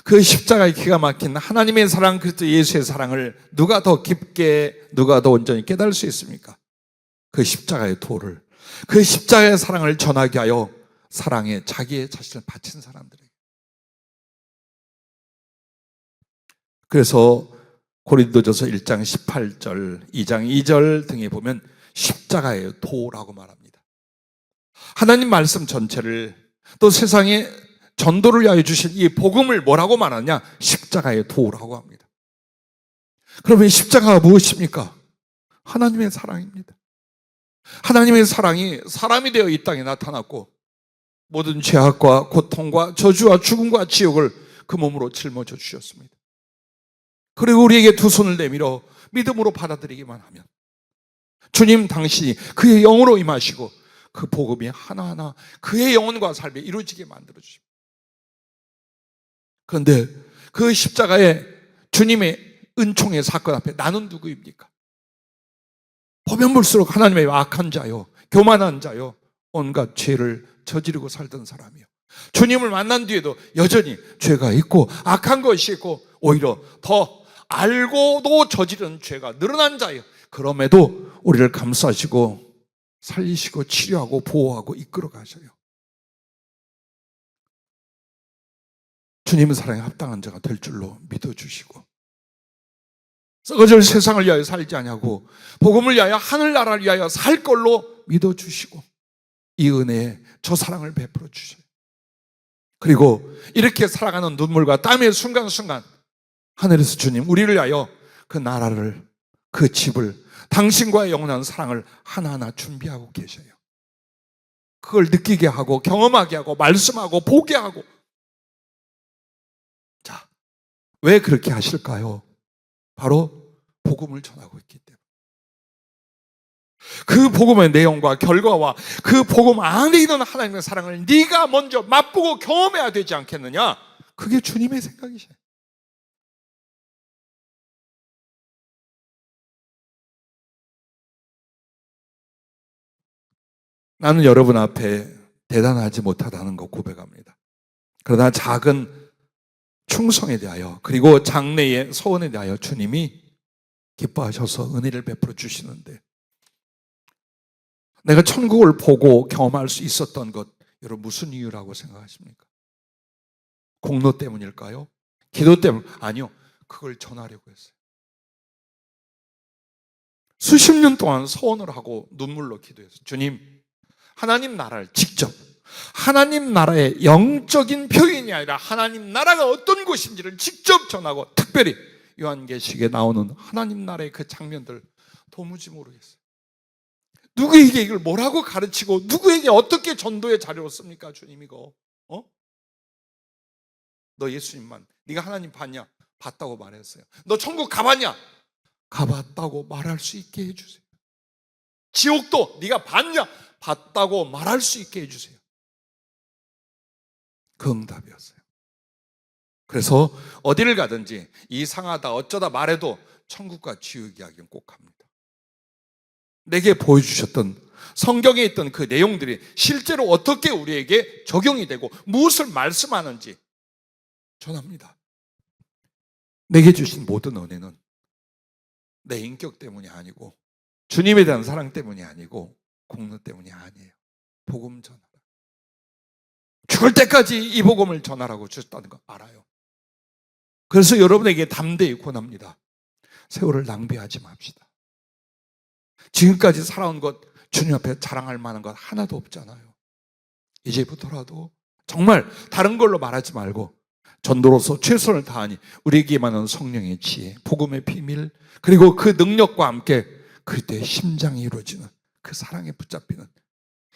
그 십자가의 기가 막힌 하나님의 사랑, 그리스도 예수의 사랑을 누가 더 깊게, 누가 더 온전히 깨달을 수 있습니까? 그 십자가의 도를, 그 십자가의 사랑을 전하게 하여 사랑에 자기의 자신을 바친 사람들에게. 그래서 고린도전서 1장 18절, 2장 2절 등에 보면 십자가의 도라고 말합니다. 하나님 말씀 전체를, 또 세상에 전도를 위하여 주신 이 복음을 뭐라고 말하냐? 십자가의 도라고 합니다. 그러면 십자가가 무엇입니까? 하나님의 사랑입니다. 하나님의 사랑이 사람이 되어 이 땅에 나타났고 모든 죄악과 고통과 저주와 죽음과 지옥을 그 몸으로 짊어져 주셨습니다. 그리고 우리에게 두 손을 내밀어 믿음으로 받아들이기만 하면 주님 당신이 그의 영으로 임하시고 그 복음이 하나하나 그의 영혼과 삶에 이루어지게 만들어 주십니다. 그런데 그 십자가의 주님의 은총의 사건 앞에 나는 누구입니까? 보면 볼수록 하나님의 악한 자요, 교만한 자요, 온갖 죄를 저지르고 살던 사람이요, 주님을 만난 뒤에도 여전히 죄가 있고 악한 것이 있고 오히려 더 알고도 저지른 죄가 늘어난 자예요. 그럼에도 우리를 감싸시고 살리시고 치료하고 보호하고 이끌어 가셔요. 주님은 사랑에 합당한 자가 될 줄로 믿어주시고 썩어질 세상을 위하여 살지 아니하고 복음을 위하여 하늘나라를 위하여 살 걸로 믿어주시고 이 은혜에 저 사랑을 베풀어 주셔요. 그리고 이렇게 살아가는 눈물과 땀의 순간순간 하늘에서 주님 우리를 위하여 그 나라를, 그 집을, 당신과의 영원한 사랑을 하나하나 준비하고 계셔요. 그걸 느끼게 하고 경험하게 하고 말씀하고 보게 하고. 자, 왜 그렇게 하실까요? 바로 복음을 전하고 있기 때문에. 그 복음의 내용과 결과와 그 복음 안에 있는 하나님의 사랑을 네가 먼저 맛보고 경험해야 되지 않겠느냐? 그게 주님의 생각이셔요. 나는 여러분 앞에 대단하지 못하다는 거 고백합니다. 그러나 작은 충성에 대하여 그리고 장래의 소원에 대하여 주님이 기뻐하셔서 은혜를 베풀어 주시는데, 내가 천국을 보고 경험할 수 있었던 것, 여러분 무슨 이유라고 생각하십니까? 공로 때문일까요? 기도 때문? 아니요. 그걸 전하려고 했어요. 수십 년 동안 소원을 하고 눈물로 기도했어요. 주님, 하나님 나라를 직접, 하나님 나라의 영적인 표현이 아니라 하나님 나라가 어떤 곳인지를 직접 전하고, 특별히 요한계시록에 나오는 하나님 나라의 그 장면들 도무지 모르겠어요. 누구에게 이걸 뭐라고 가르치고 누구에게 어떻게 전도의 자료로 씁니까? 주님 이거 너 예수님만, 네가 하나님 봤냐? 봤다고 말했어요. 너 천국 가봤냐? 가봤다고 말할 수 있게 해주세요. 지옥도 네가 봤냐? 봤다고 말할 수 있게 해주세요. 그 응답이었어요. 그래서 어디를 가든지 이상하다 어쩌다 말해도 천국과 지옥 이야기는 꼭 합니다. 내게 보여주셨던 성경에 있던 그 내용들이 실제로 어떻게 우리에게 적용이 되고 무엇을 말씀하는지 전합니다. 내게 주신 모든 은혜는 내 인격 때문이 아니고 주님에 대한 사랑 때문이 아니고 공로 때문이 아니에요. 복음 전하라. 죽을 때까지 이 복음을 전하라고 주셨다는 거 알아요. 그래서 여러분에게 담대히 권합니다. 세월을 낭비하지 맙시다. 지금까지 살아온 것 주님 앞에 자랑할 만한 것 하나도 없잖아요. 이제부터라도 정말 다른 걸로 말하지 말고 전도로서 최선을 다하니 우리에게 임하는 성령의 지혜, 복음의 비밀, 그리고 그 능력과 함께 그리스도의 심장이 이루어지는 그 사랑에 붙잡히는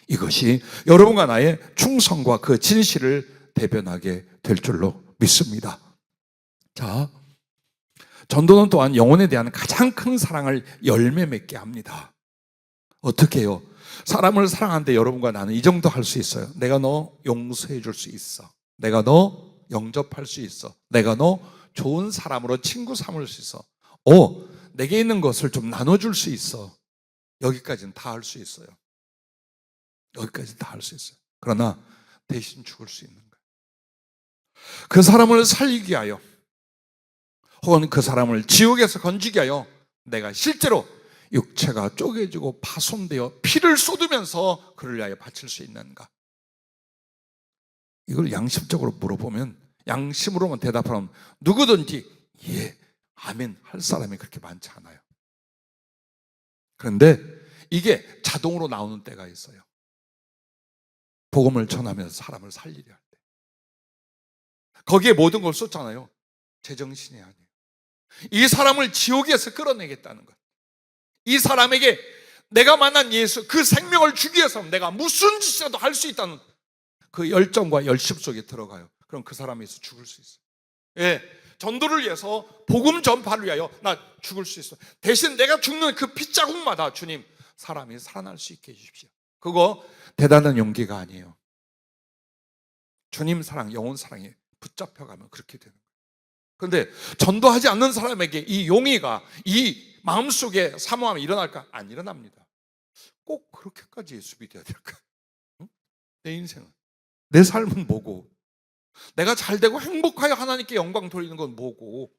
이것이 여러분과 나의 충성과 그 진실을 대변하게 될 줄로 믿습니다. 자, 전도는 또한 영혼에 대한 가장 큰 사랑을 열매 맺게 합니다. 어떻게 해요? 사람을 사랑하는데 여러분과 나는 이 정도 할 수 있어요. 내가 너 용서해 줄 수 있어. 내가 너 영접할 수 있어. 내가 너 좋은 사람으로 친구 삼을 수 있어. 내게 있는 것을 좀 나눠줄 수 있어. 여기까지는 다 할 수 있어요. 여기까지는 다 할 수 있어요. 그러나 대신 죽을 수 있는 거예요. 그 사람을 살리기 위하여 혹은 그 사람을 지옥에서 건지기 위하여 내가 실제로 육체가 쪼개지고 파손되어 피를 쏟으면서 그를 위하여 바칠 수 있는가? 이걸 양심적으로 물어보면, 양심으로만 대답하면 누구든지 예, 아멘 할 사람이 그렇게 많지 않아요. 그런데 이게 자동으로 나오는 때가 있어요. 복음을 전하면서 사람을 살리려 할 때. 거기에 모든 걸 쏟잖아요. 제정신이 아니에요. 이 사람을 지옥에서 끌어내겠다는 것. 이 사람에게 내가 만난 예수, 그 생명을 주기 위해서 내가 무슨 짓이라도 할 수 있다는 그 열정과 열심 속에 들어가요. 그럼 그 사람에서 죽을 수 있어요. 예, 전도를 위해서, 복음 전파를 위하여 나 죽을 수 있어요. 대신 내가 죽는 그 핏자국마다 주님, 사람이 살아날 수 있게 해주십시오. 그거 대단한 용기가 아니에요. 주님 사랑, 영혼 사랑에 붙잡혀가면 그렇게 되는 거예요. 그런데 전도하지 않는 사람에게 이 용의가, 이 마음속에 사모함이 일어날까? 안 일어납니다. 꼭 그렇게까지 예수비 돼야 될까? 응? 내 인생은, 내 삶은 뭐고, 내가 잘되고 행복하여 하나님께 영광 돌리는 건 뭐고,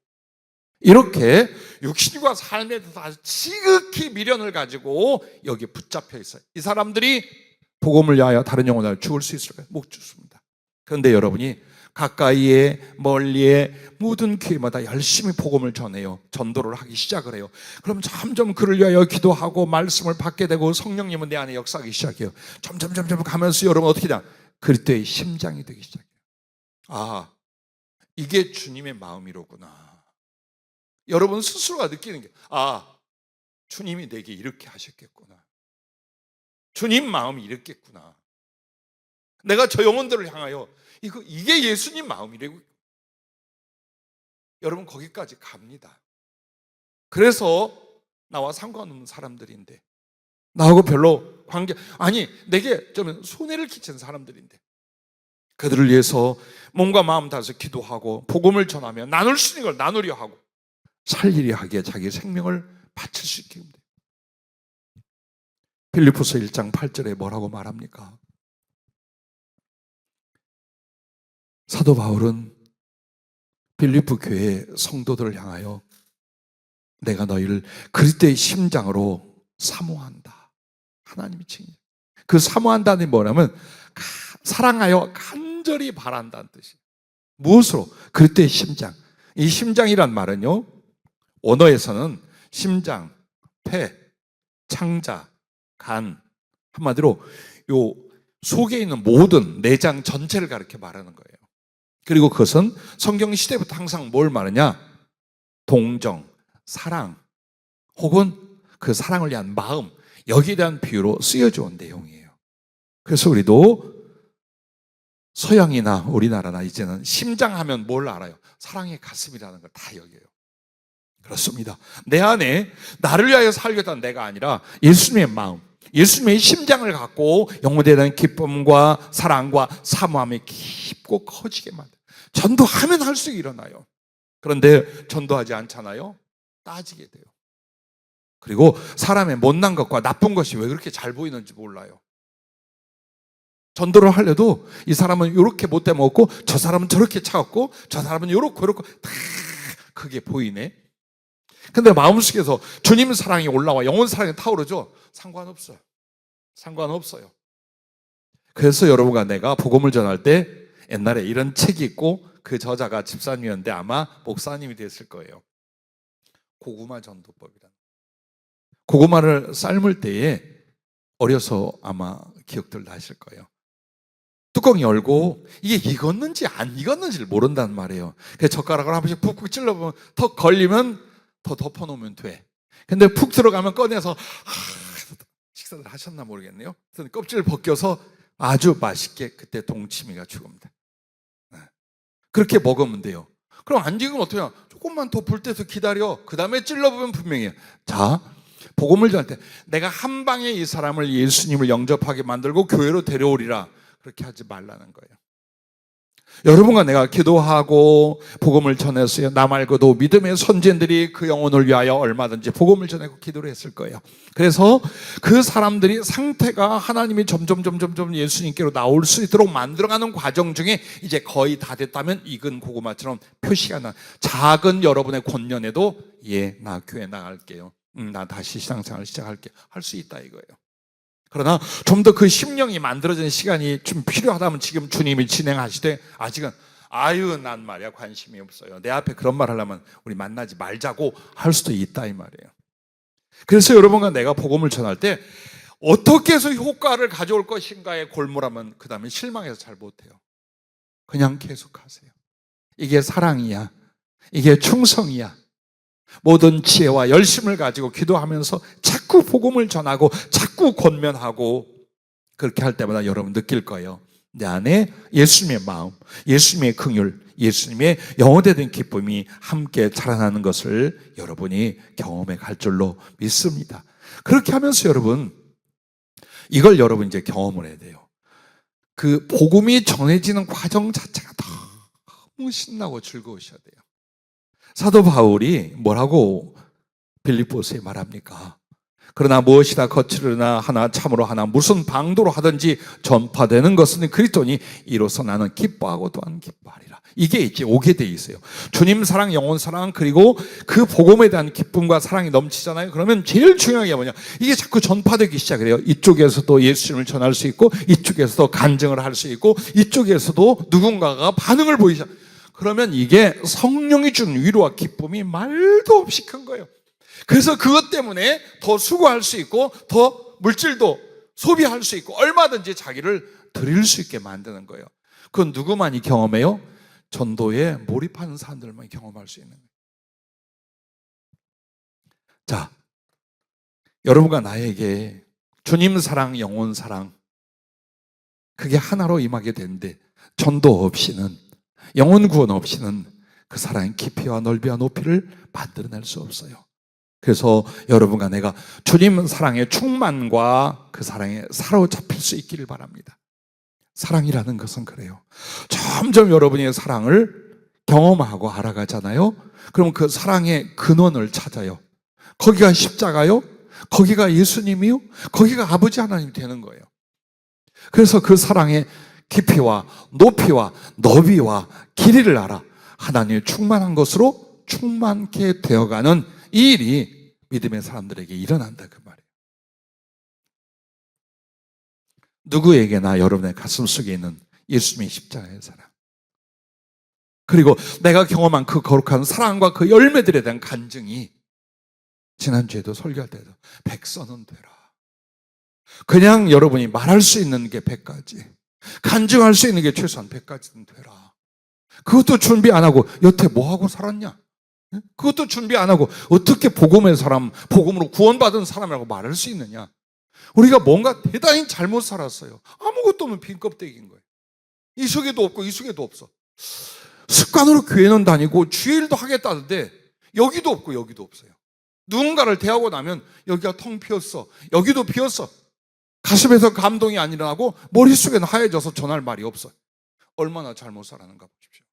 이렇게 육신과 삶에 대해서 아주 지극히 미련을 가지고 여기에 붙잡혀 있어요. 이 사람들이 복음을 위하여 다른 영혼을 죽을 수 있을까요? 못 죽습니다. 그런데 여러분이 가까이에 멀리에 모든 기회마다 열심히 복음을 전해요. 전도를 하기 시작을 해요. 그럼 점점 그를 위하여 기도하고 말씀을 받게 되고 성령님은 내 안에 역사하기 시작해요. 점점 가면서 여러분 어떻게 되냐? 그리스도의 심장이 되기 시작해요. 아, 이게 주님의 마음이로구나. 여러분 스스로가 느끼는 게, 아, 주님이 내게 이렇게 하셨겠구나. 주님 마음이 이랬겠구나. 내가 저 영혼들을 향하여 이게 예수님 마음이래요. 여러분 거기까지 갑니다. 그래서 나와 상관없는 사람들인데, 나하고 별로 관계, 아니 내게 좀 손해를 끼친 사람들인데, 그들을 위해서 몸과 마음 다해서 기도하고 복음을 전하며 나눌 수 있는 걸 나누려 하고 살리려 하기에 자기 생명을 바칠 수 있게 됩니다. 빌립보서 1장 8절에 뭐라고 말합니까? 사도 바울은 빌립보 교회 성도들을 향하여 내가 너희를 그리스도의 심장으로 사모한다. 하나님이 칭해. 그 사모한다는 뭐냐면 사랑하여 간절히 바란다는 뜻이에요. 무엇으로? 그리스도의 심장. 이 심장이란 말은요, 원어에서는 심장, 폐, 창자, 간, 한마디로 요 속에 있는 모든 내장 전체를 가리켜 말하는 거예요. 그리고 그것은 성경 시대부터 항상 뭘 말하냐? 동정, 사랑, 혹은 그 사랑을 위한 마음, 여기에 대한 비유로 쓰여져 온 내용이에요. 그래서 우리도 서양이나 우리나라나 이제는 심장하면 뭘 알아요? 사랑의 가슴이라는 걸 다 여겨요. 그렇습니다. 내 안에 나를 위하여 살겠다는 내가 아니라 예수님의 마음, 예수님의 심장을 갖고 영혼에 대한 기쁨과 사랑과 사모함이 깊고 커지게 만들어요. 전도하면 할수록 일어나요. 그런데 전도하지 않잖아요? 따지게 돼요. 그리고 사람의 못난 것과 나쁜 것이 왜 그렇게 잘 보이는지 몰라요. 전도를 하려도 이 사람은 이렇게 못돼 먹고, 저 사람은 저렇게 차갑고, 저 사람은 이렇고 다 그게 보이네. 근데 마음속에서 주님 사랑이 올라와 영혼 사랑이 타오르죠? 상관없어요. 상관없어요. 그래서 여러분과 내가 복음을 전할 때 옛날에 이런 책이 있고 그 저자가 집사님이었는데 아마 목사님이 됐을 거예요. 고구마 전도법이라는. 고구마를 삶을 때에 어려서 아마 기억들 나실 거예요. 뚜껑 열고 이게 익었는지 안 익었는지를 모른단 말이에요. 그래서 젓가락을 한 번씩 푹푹 찔러보면 턱 걸리면 더 덮어놓으면 돼. 근데 푹 들어가면 꺼내서 식사를 하셨나 모르겠네요. 껍질을 벗겨서 아주 맛있게 그때 동치미가 죽습니다. 그렇게 먹으면 돼요. 그럼 안 익으면 어떻게 해요? 조금만 더 불 때서 기다려. 그 다음에 찔러보면 분명해요. 자, 복음을 전할 때 내가 한 방에 이 사람을 예수님을 영접하게 만들고 교회로 데려오리라. 그렇게 하지 말라는 거예요. 여러분과 내가 기도하고 복음을 전했어요. 나 말고도 믿음의 선진들이 그 영혼을 위하여 얼마든지 복음을 전하고 기도를 했을 거예요. 그래서 그 사람들이 상태가 하나님이 점점 예수님께로 나올 수 있도록 만들어가는 과정 중에 이제 거의 다 됐다면 익은 고구마처럼 표시가 나. 작은 여러분의 권면에도 나 교회 나갈게요. 나 다시 신앙생활 시작할게. 할 수 있다 이거예요. 그러나 좀 더 그 심령이 만들어지는 시간이 좀 필요하다면 지금 주님이 진행하시되 아직은 아유 난 말이야 관심이 없어요. 내 앞에 그런 말 하려면 우리 만나지 말자고 할 수도 있다 이 말이에요. 그래서 여러분과 내가 복음을 전할 때 어떻게 해서 효과를 가져올 것인가에 골몰하면 그 다음에 실망해서 잘 못해요. 그냥 계속하세요. 이게 사랑이야. 이게 충성이야. 모든 지혜와 열심을 가지고 기도하면서 자꾸 복음을 전하고 자꾸 권면하고 그렇게 할 때마다 여러분 느낄 거예요. 내 안에 예수님의 마음, 예수님의 긍휼, 예수님의 영원된 기쁨이 함께 자라나는 것을 여러분이 경험해 갈 줄로 믿습니다. 그렇게 하면서 여러분 이걸 여러분 이제 경험을 해야 돼요. 그 복음이 전해지는 과정 자체가 너무 신나고 즐거우셔야 돼요. 사도 바울이 뭐라고 빌립보서에 말합니까? 그러나 무엇이나 거칠으나 하나 참으로 하나 무슨 방도로 하든지 전파되는 것은 그리스도니 이로써 나는 기뻐하고 또한 기뻐하리라. 이게 이제 오게 돼 있어요. 주님 사랑, 영혼 사랑, 그리고 그 복음에 대한 기쁨과 사랑이 넘치잖아요. 그러면 제일 중요한 게 뭐냐? 이게 자꾸 전파되기 시작해요. 이쪽에서도 예수님을 전할 수 있고, 이쪽에서도 간증을 할 수 있고, 이쪽에서도 누군가가 반응을 보이죠. 그러면 이게 성령이 준 위로와 기쁨이 말도 없이 큰 거예요. 그래서 그것 때문에 더 수고할 수 있고 더 물질도 소비할 수 있고 얼마든지 자기를 드릴 수 있게 만드는 거예요. 그건 누구만이 경험해요? 전도에 몰입하는 사람들만 경험할 수 있는 거예요. 자, 여러분과 나에게 주님 사랑, 영혼 사랑 그게 하나로 임하게 되는데 전도 없이는, 영혼 구원 없이는 그 사랑의 깊이와 넓이와 높이를 만들어낼 수 없어요. 그래서 여러분과 내가 주님 사랑의 충만과 그 사랑에 사로잡힐 수 있기를 바랍니다. 사랑이라는 것은 그래요. 점점 여러분의 사랑을 경험하고 알아가잖아요. 그럼 그 사랑의 근원을 찾아요. 거기가 십자가요? 거기가 예수님이요? 거기가 아버지 하나님 되는 거예요. 그래서 그 사랑의 깊이와 높이와 너비와 길이를 알아 하나님의 충만한 것으로 충만케 되어가는 이 일이 믿음의 사람들에게 일어난다 그 말이에요. 누구에게나 여러분의 가슴 속에 있는 예수님의 십자가의 사랑, 그리고 내가 경험한 그 거룩한 사랑과 그 열매들에 대한 간증이 지난주에도 설교할 때도 100선은 되라. 그냥 여러분이 말할 수 있는 게 100가지, 간증할 수 있는 게 최소한 100가지는 되라. 그것도 준비 안 하고 여태 뭐 하고 살았냐? 그것도 준비 안 하고 어떻게 복음의 사람, 복음으로 구원받은 사람이라고 말할 수 있느냐? 우리가 뭔가 대단히 잘못 살았어요. 아무것도 없는 빈 껍데기인 거예요. 이 속에도 없고 이 속에도 없어. 습관으로 교회는 다니고 주일도 하겠다는데 여기도 없고 여기도 없어요. 누군가를 대하고 나면 여기가 텅 비었어. 여기도 비었어. 가슴에서 감동이 안 일어나고 머릿속에는 하얘져서 전할 말이 없어. 얼마나 잘못 살았는가 보십시오.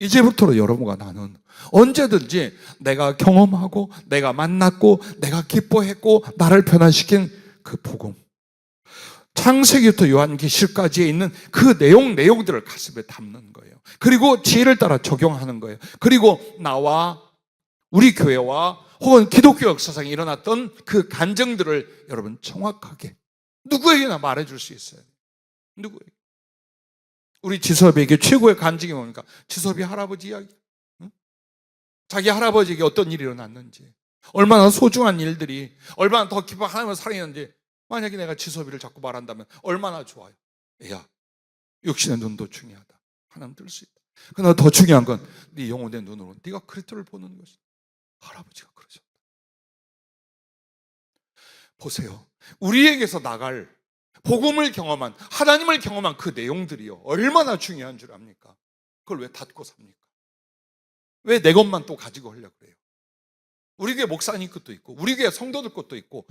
이제부터 여러분과 나는 언제든지 내가 경험하고 내가 만났고 내가 기뻐했고 나를 변화시킨 그 복음, 창세기부터 요한계시까지에 있는 그 내용들을 가슴에 담는 거예요. 그리고 지혜를 따라 적용하는 거예요. 그리고 나와 우리 교회와 혹은 기독교 역사상에 일어났던 그 간증들을 여러분 정확하게 누구에게나 말해줄 수 있어요. 누구에게. 우리 지섭에게 최고의 간증이 뭡니까? 지섭이 할아버지 이야기. 응? 자기 할아버지에게 어떤 일이 일어났는지, 얼마나 소중한 일들이, 얼마나 더 기뻐 하나님을 사랑했는지. 만약에 내가 지섭이를 자꾸 말한다면 얼마나 좋아요. 야, 육신의 눈도 중요하다. 하나님 뜰 수 있다. 그러나 더 중요한 건 네 영혼의 눈으로 네가 그리스도를 보는 것이다. 할아버지가 그러셨다. 보세요. 우리에게서 나갈 복음을 경험한, 하나님을 경험한 그 내용들이요 얼마나 중요한 줄 압니까? 그걸 왜 닫고 삽니까? 왜 내 것만 또 가지고 하려고 그래요? 우리 교회 목사님 것도 있고 우리 교회 성도들 것도 있고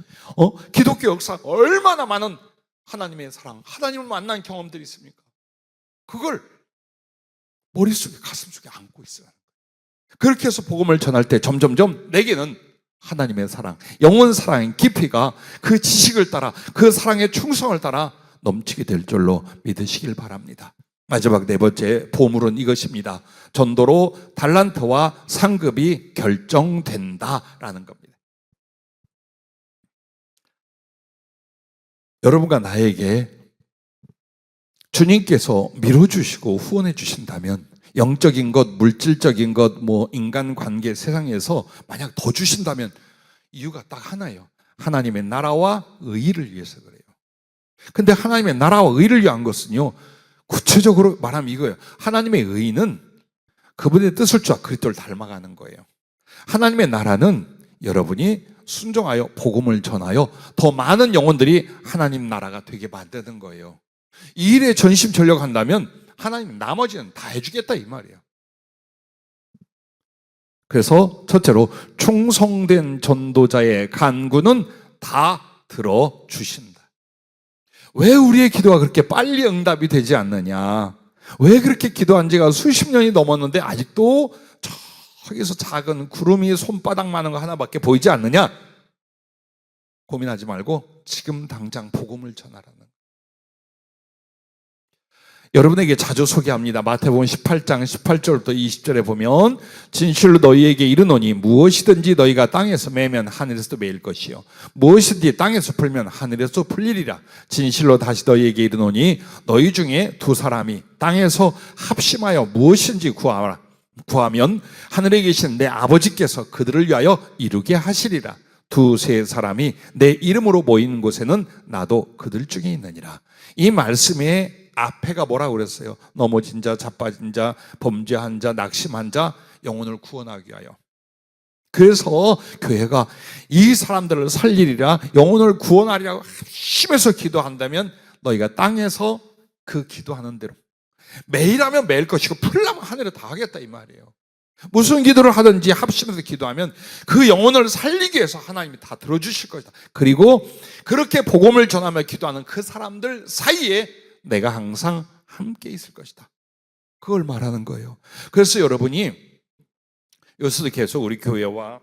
기독교 역사 얼마나 많은 하나님의 사랑, 하나님을 만난 경험들이 있습니까? 그걸 머릿속에 가슴속에 안고 있어요. 그렇게 해서 복음을 전할 때 점점점 내게는 하나님의 사랑, 영혼 사랑의 깊이가 그 지식을 따라, 그 사랑의 충성을 따라 넘치게 될 줄로 믿으시길 바랍니다. 마지막 네 번째 보물은 이것입니다. 전도로 달란트와 상급이 결정된다라는 겁니다. 여러분과 나에게 주님께서 밀어주시고 후원해 주신다면, 영적인 것, 물질적인 것, 인간관계, 세상에서 만약 더 주신다면 이유가 딱 하나예요. 하나님의 나라와 의를 위해서 그래요. 근데 하나님의 나라와 의를 위한 것은요, 구체적으로 말하면 이거예요. 하나님의 의는 그분의 뜻을 쫓아 그리스도를 닮아가는 거예요. 하나님의 나라는 여러분이 순종하여 복음을 전하여 더 많은 영혼들이 하나님 나라가 되게 만드는 거예요. 이 일에 전심전력한다면 하나님은 나머지는 다 해주겠다 이 말이에요. 그래서 첫째로 충성된 전도자의 간구는 다 들어주신다. 왜 우리의 기도가 그렇게 빨리 응답이 되지 않느냐? 왜 그렇게 기도한 지가 수십 년이 넘었는데 아직도 저기서 작은 구름이 손바닥만한 거 하나밖에 보이지 않느냐? 고민하지 말고 지금 당장 복음을 전하라는. 여러분에게 자주 소개합니다. 마태복음 18장 18절부터 20절에 보면, 진실로 너희에게 이르노니 무엇이든지 너희가 땅에서 매면 하늘에서도 매일 것이요 무엇이든지 땅에서 풀면 하늘에서도 풀리리라. 진실로 다시 너희에게 이르노니 너희 중에 두 사람이 땅에서 합심하여 무엇인지 구하면 하늘에 계신 내 아버지께서 그들을 위하여 이루게 하시리라. 두세 사람이 내 이름으로 모이는 곳에는 나도 그들 중에 있느니라. 이 말씀에 앞에가 뭐라고 그랬어요? 넘어진 자, 자빠진 자, 범죄한 자, 낙심한 자, 영혼을 구원하기 위하여. 그래서 교회가 이 사람들을 살리리라, 영혼을 구원하리라고 힘에서 기도한다면 너희가 땅에서 그 기도하는 대로 매일 하면 매일 것이고 풀려면 하늘에 다 하겠다 이 말이에요. 무슨 기도를 하든지 합심해서 기도하면 그 영혼을 살리기 위해서 하나님이 다 들어주실 것이다. 그리고 그렇게 복음을 전하며 기도하는 그 사람들 사이에 내가 항상 함께 있을 것이다. 그걸 말하는 거예요. 그래서 여러분이 요새도 계속 우리 교회와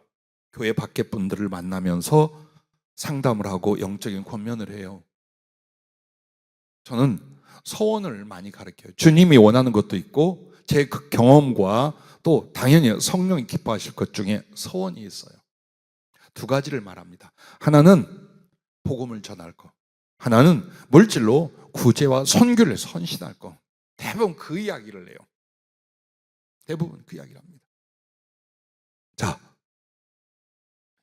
교회 밖의 분들을 만나면서 상담을 하고 영적인 권면을 해요. 저는 서원을 많이 가르쳐요. 주님이 원하는 것도 있고 제 그 경험과 또 당연히 성령이 기뻐하실 것 중에 서원이 있어요. 두 가지를 말합니다. 하나는 복음을 전할 것, 하나는 물질로 구제와 선교를 선신할 것. 대부분 그 이야기를 해요. 대부분 그 이야기를 합니다. 자,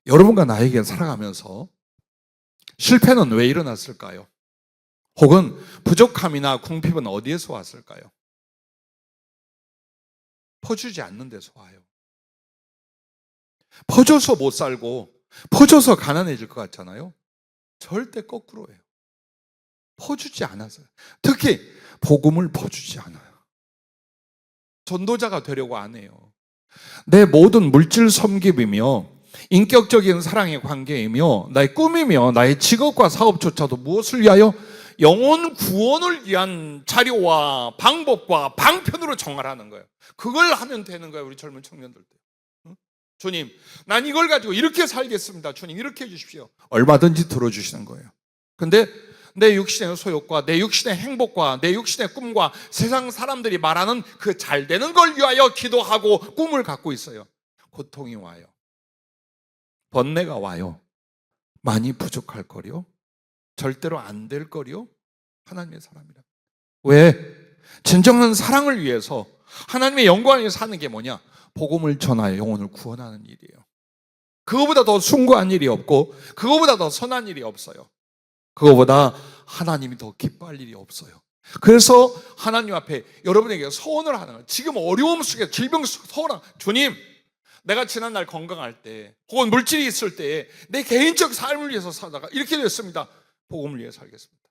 여러분과 나에게 살아가면서 실패는 왜 일어났을까요? 혹은 부족함이나 궁핍은 어디에서 왔을까요? 퍼주지 않는 데서 와요. 퍼줘서 못 살고 퍼줘서 가난해질 것 같잖아요. 절대 거꾸로예요. 퍼주지 않아서요. 특히 복음을 퍼주지 않아요. 전도자가 되려고 안 해요. 내 모든 물질 섬김이며 인격적인 사랑의 관계이며 나의 꿈이며 나의 직업과 사업조차도 무엇을 위하여? 영혼 구원을 위한 자료와 방법과 방편으로 정하라는 거예요. 그걸 하면 되는 거예요. 우리 젊은 청년들도. 주님, 난 이걸 가지고 이렇게 살겠습니다. 주님, 이렇게 해주십시오. 얼마든지 들어주시는 거예요. 근데 내 육신의 소욕과 내 육신의 행복과 내 육신의 꿈과 세상 사람들이 말하는 그 잘 되는 걸 위하여 기도하고 꿈을 갖고 있어요. 고통이 와요. 번뇌가 와요. 많이 부족할 거요. 절대로 안 될 거요. 하나님의 사람이라. 왜? 진정한 사랑을 위해서 하나님의 영광을 위해서 사는 게 뭐냐? 복음을 전하여 영혼을 구원하는 일이에요. 그거보다 더 숭고한 일이 없고 그거보다 더 선한 일이 없어요. 그거보다 하나님이 더 기뻐할 일이 없어요. 그래서 하나님 앞에 여러분에게 서원을 하는 거예요. 지금 어려움 속에 질병 속에 서원을, 주님, 내가 지난날 건강할 때 혹은 물질이 있을 때 내 개인적 삶을 위해서 살다가 이렇게 됐습니다. 복음을 위해 살겠습니다.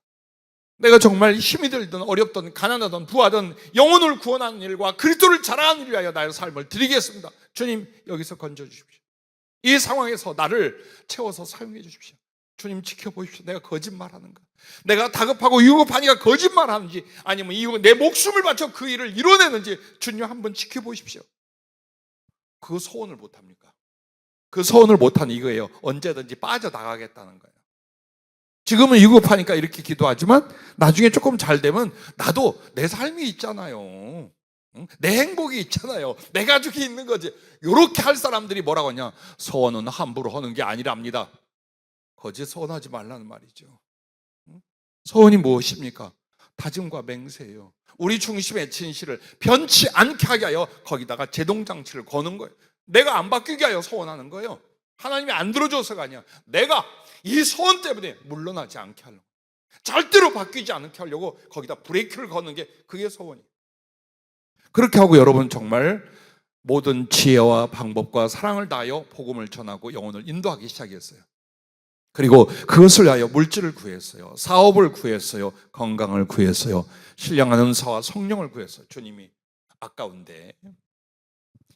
내가 정말 힘이 들든 어렵든 가난하든 부하든 영혼을 구원하는 일과 그리스도를 자랑하는 일을 위하여 나의 삶을 드리겠습니다. 주님, 여기서 건져주십시오. 이 상황에서 나를 채워서 사용해 주십시오. 주님, 지켜보십시오. 내가 거짓말하는가? 내가 다급하고 유급하니까 거짓말하는지 아니면 내 목숨을 바쳐 그 일을 이뤄내는지 주님 한번 지켜보십시오. 그 소원을 못합니까? 그 소원을 못하는 이거예요. 언제든지 빠져나가겠다는 거예요. 지금은 유급하니까 이렇게 기도하지만 나중에 조금 잘 되면 나도 내 삶이 있잖아요. 내 행복이 있잖아요. 내 가족이 있는 거지. 이렇게 할 사람들이 뭐라고 하냐? 소원은 함부로 하는 게 아니랍니다. 거짓 소원하지 말라는 말이죠. 소원이 무엇입니까? 다짐과 맹세예요. 우리 중심의 진실을 변치 않게 하게 하여 거기다가 제동장치를 거는 거예요. 내가 안 바뀌게 하여 소원하는 거예요. 하나님이 안 들어줘서가 아니야. 내가 이 소원 때문에 물러나지 않게 하려고, 절대로 바뀌지 않게 하려고 거기다 브레이크를 거는 게 그게 소원이에요. 그렇게 하고 여러분 정말 모든 지혜와 방법과 사랑을 다하여 복음을 전하고 영혼을 인도하기 시작했어요. 그리고 그것을 위하여 물질을 구했어요. 사업을 구했어요. 건강을 구했어요. 신령한 은사와 성령을 구했어요. 주님이 아까운데,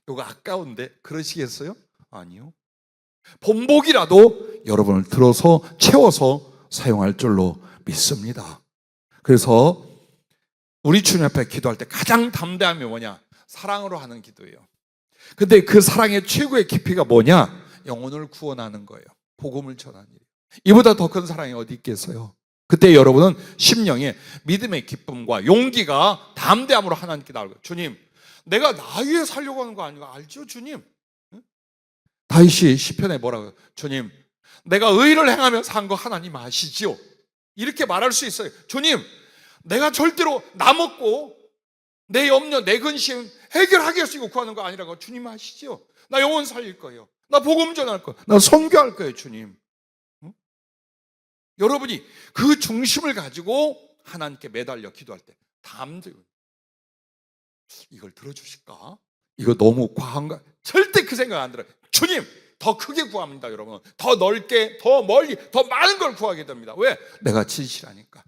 이거 아까운데 그러시겠어요? 아니요. 본복이라도 여러분을 들어서 채워서 사용할 줄로 믿습니다. 그래서 우리 주님 앞에 기도할 때 가장 담대함이 뭐냐? 사랑으로 하는 기도예요. 근데 그 사랑의 최고의 깊이가 뭐냐? 영혼을 구원하는 거예요. 복음을 전하는 일. 이보다 더 큰 사랑이 어디 있겠어요? 그때 여러분은 심령에 믿음의 기쁨과 용기가 담대함으로 하나님께 나올 거예요. 주님, 내가 나 위해 살려고 하는 거 아니고 알죠, 주님? 다윗이 시편에 뭐라고요? 주님, 내가 의를 행하며 산 거 하나님 아시지요? 이렇게 말할 수 있어요. 주님, 내가 절대로 나 먹고 내 염려, 내 근심 해결하겠으니까 구하는 거 아니라고 주님 아시지요? 나 영혼 살릴 거예요. 나 복음 전할 거예요. 나 선교할 거예요, 주님. 응? 여러분이 그 중심을 가지고 하나님께 매달려 기도할 때 담대히 이걸 들어주실까? 이거 너무 과한가? 절대 그 생각 안 들어요. 주님, 더 크게 구합니다, 여러분. 더 넓게, 더 멀리, 더 많은 걸 구하게 됩니다. 왜? 내가 진실하니까.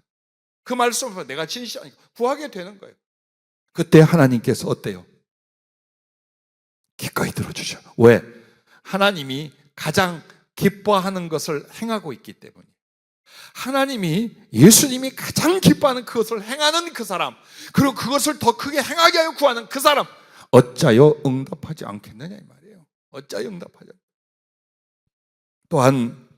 그 말씀을 내가 진실하니까 구하게 되는 거예요. 그때 하나님께서 어때요? 기꺼이 들어주셔. 왜? 하나님이 가장 기뻐하는 것을 행하고 있기 때문에. 하나님이, 예수님이 가장 기뻐하는 그것을 행하는 그 사람, 그리고 그것을 더 크게 행하게 하여 구하는 그 사람, 어짜여 응답하지 않겠느냐 이 말이에요. 어짜여 응답하지 않겠느냐. 또한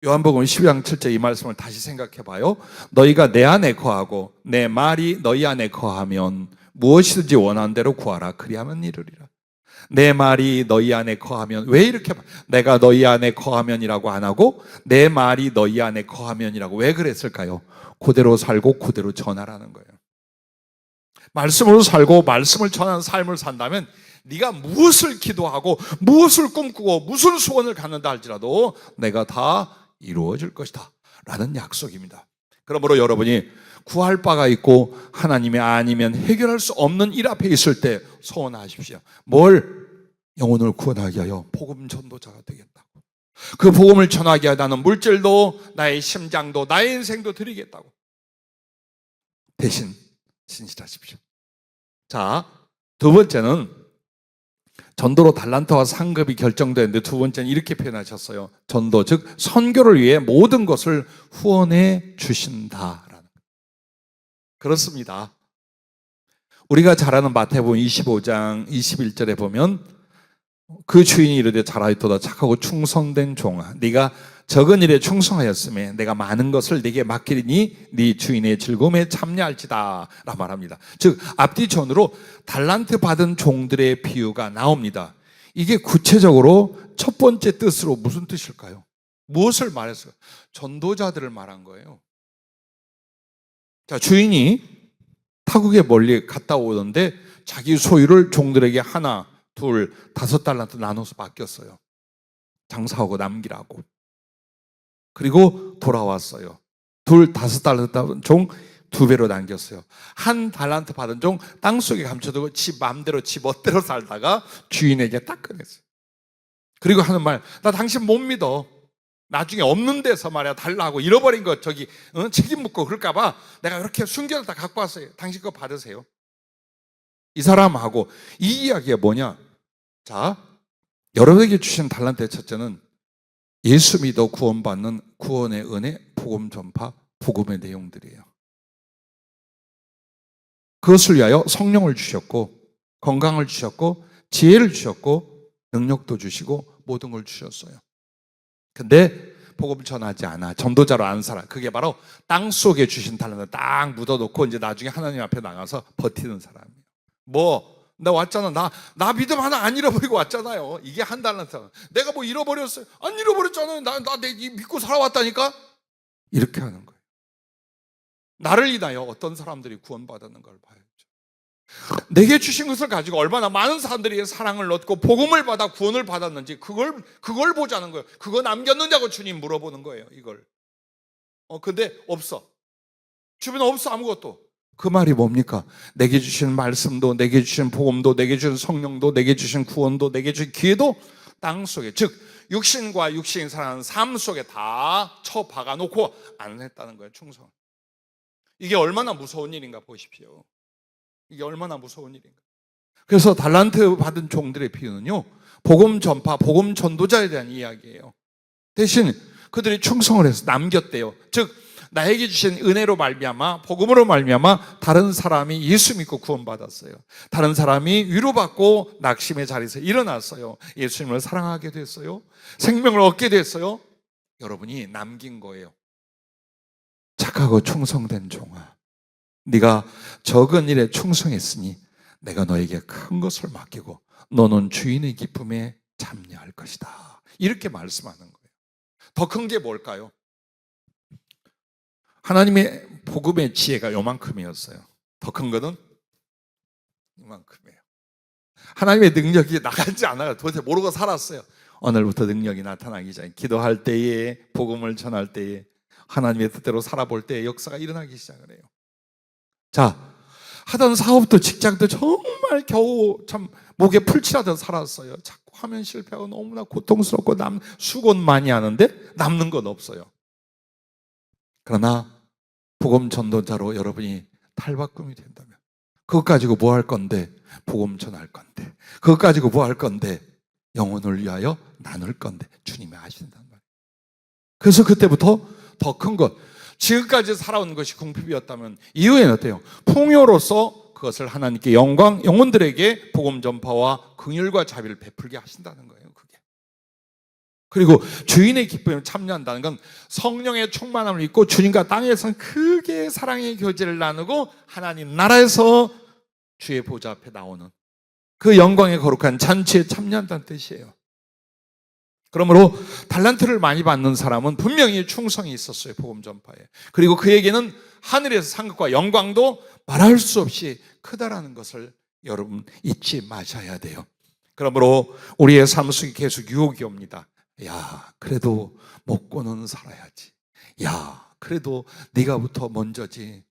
요한복음 12장 7절 이 말씀을 다시 생각해 봐요. 너희가 내 안에 거하고 내 말이 너희 안에 거하면 무엇이든지 원하는 대로 구하라. 그리하면 이루리라. 내 말이 너희 안에 거하면, 왜 이렇게 내가 너희 안에 거하면이라고 안 하고 내 말이 너희 안에 거하면이라고 왜 그랬을까요? 그대로 살고 그대로 전하라는 거예요. 말씀으로 살고 말씀을 전하는 삶을 산다면 네가 무엇을 기도하고 무엇을 꿈꾸고 무슨 소원을 갖는다 할지라도 내가 다 이루어질 것이다 라는 약속입니다. 그러므로 여러분이 구할 바가 있고 하나님이 아니면 해결할 수 없는 일 앞에 있을 때 소원하십시오. 뭘? 영혼을 구원하게 하여 복음 전도자가 되겠다고. 그 복음을 전하게 하여 나는 물질도 나의 심장도 나의 인생도 드리겠다고. 대신 진실하십시오. 자, 두 번째는 전도로 달란트와 상급이 결정되는데, 두 번째는 이렇게 표현하셨어요. 전도, 즉 선교를 위해 모든 것을 후원해 주신다라는. 그렇습니다. 우리가 잘 아는 마태복음 25장 21절에 보면 그 주인이 이르되 잘하였도다 착하고 충성된 종아, 네가 적은 일에 충성하였음에 내가 많은 것을 네게 맡기리니 네 주인의 즐거움에 참여할지다 라 말합니다. 즉 앞뒤 전으로 달란트 받은 종들의 비유가 나옵니다. 이게 구체적으로 첫 번째 뜻으로 무슨 뜻일까요? 무엇을 말했어요? 전도자들을 말한 거예요. 자, 주인이 타국에 멀리 갔다 오던데 자기 소유를 종들에게 하나, 둘, 5달란트 나눠서 맡겼어요. 장사하고 남기라고. 그리고 돌아왔어요. 5달란트 종 2배로 남겼어요. 1달란트 받은 종 땅속에 감춰두고 지 맘대로 지 멋대로 살다가 주인에게 딱 꺼냈어요. 그리고 하는 말, 나 당신 못 믿어. 나중에 없는 데서 말이야 달라고 잃어버린 거 저기 책임 묻고 그럴까봐 내가 이렇게 숨겨놨다 갖고 왔어요. 당신 거 받으세요. 이 사람하고 이 이야기가 뭐냐? 자, 여러분에게 주신 달란트의 첫째는 예수 믿어 구원받는 구원의 은혜, 복음 전파, 복음의 내용들이에요. 그것을 위하여 성령을 주셨고 건강을 주셨고 지혜를 주셨고 능력도 주시고 모든 걸 주셨어요. 근데 복음 전하지 않아, 전도자로 안 살아. 그게 바로 땅속에 주신 달란트 딱 묻어놓고 이제 나중에 하나님 앞에 나가서 버티는 사람이에요. 나 왔잖아. 나 믿음 하나 안 잃어버리고 왔잖아요. 이게 1달란트. 내가 뭐 잃어버렸어요? 안 잃어버렸잖아요. 나 믿고 살아왔다니까? 이렇게 하는 거예요. 나를 인하여 어떤 사람들이 구원받았는 걸 봐야죠. 내게 주신 것을 가지고 얼마나 많은 사람들이 사랑을 얻고 복음을 받아 구원을 받았는지 그걸 보자는 거예요. 그거 남겼느냐고 주님 물어보는 거예요. 이걸. 근데 없어. 주변에 없어, 아무것도. 그 말이 뭡니까? 내게 주신 말씀도, 내게 주신 복음도, 내게 주신 성령도, 내게 주신 구원도, 내게 주신 기회도 땅 속에, 즉 육신과 육신이 살아가는 삶 속에 다 쳐박아 놓고 안 했다는 거예요. 충성. 이게 얼마나 무서운 일인가 보십시오. 이게 얼마나 무서운 일인가. 그래서 달란트 받은 종들의 비유는요, 복음 전파, 복음 전도자에 대한 이야기예요. 대신 그들이 충성을 해서 남겼대요. 즉 나에게 주신 은혜로 말미암아, 복음으로 말미암아 다른 사람이 예수 믿고 구원받았어요. 다른 사람이 위로받고 낙심의 자리에서 일어났어요. 예수님을 사랑하게 됐어요. 생명을 얻게 됐어요. 여러분이 남긴 거예요. 착하고 충성된 종아, 네가 적은 일에 충성했으니 내가 너에게 큰 것을 맡기고 너는 주인의 기쁨에 참여할 것이다. 이렇게 말씀하는 거예요. 더 큰 게 뭘까요? 하나님의 복음의 지혜가 요만큼이었어요. 더 큰 거는 이만큼이에요. 하나님의 능력이 나가지 않아요. 도대체 모르고 살았어요. 오늘부터 능력이 나타나기 전에, 기도할 때에, 복음을 전할 때에, 하나님의 뜻대로 살아볼 때에 역사가 일어나기 시작을 해요. 자, 하던 사업도 직장도 정말 겨우 참 목에 풀칠하듯 살았어요. 자꾸 하면 실패하고 너무나 고통스럽고 수고는 많이 하는데 남는 건 없어요. 그러나 복음 전도자로 여러분이 탈바꿈이 된다면 그것 가지고 뭐 할 건데? 복음 전할 건데. 그것 가지고 뭐 할 건데? 영혼을 위하여 나눌 건데. 주님이 아신단 말이에요. 그래서 그때부터 더 큰 것, 지금까지 살아온 것이 궁핍이었다면 이후에는 어때요? 풍요로서 그것을 하나님께 영광, 영혼들에게 복음 전파와 긍휼과 자비를 베풀게 하신다는 거예요. 그게. 그리고 주인의 기쁨에 참여한다는 건 성령의 충만함을 입고 주님과 땅에서 크게 사랑의 교제를 나누고 하나님 나라에서 주의 보좌 앞에 나오는 그 영광의 거룩한 잔치에 참여한다는 뜻이에요. 그러므로 달란트를 많이 받는 사람은 분명히 충성이 있었어요. 복음 전파에. 그리고 그에게는 하늘에서 상급과 영광도 말할 수 없이 크다라는 것을 여러분 잊지 마셔야 돼요. 그러므로 우리의 삶 속에 계속 유혹이 옵니다. 야, 그래도 먹고는 살아야지. 야, 그래도 네가부터 먼저지.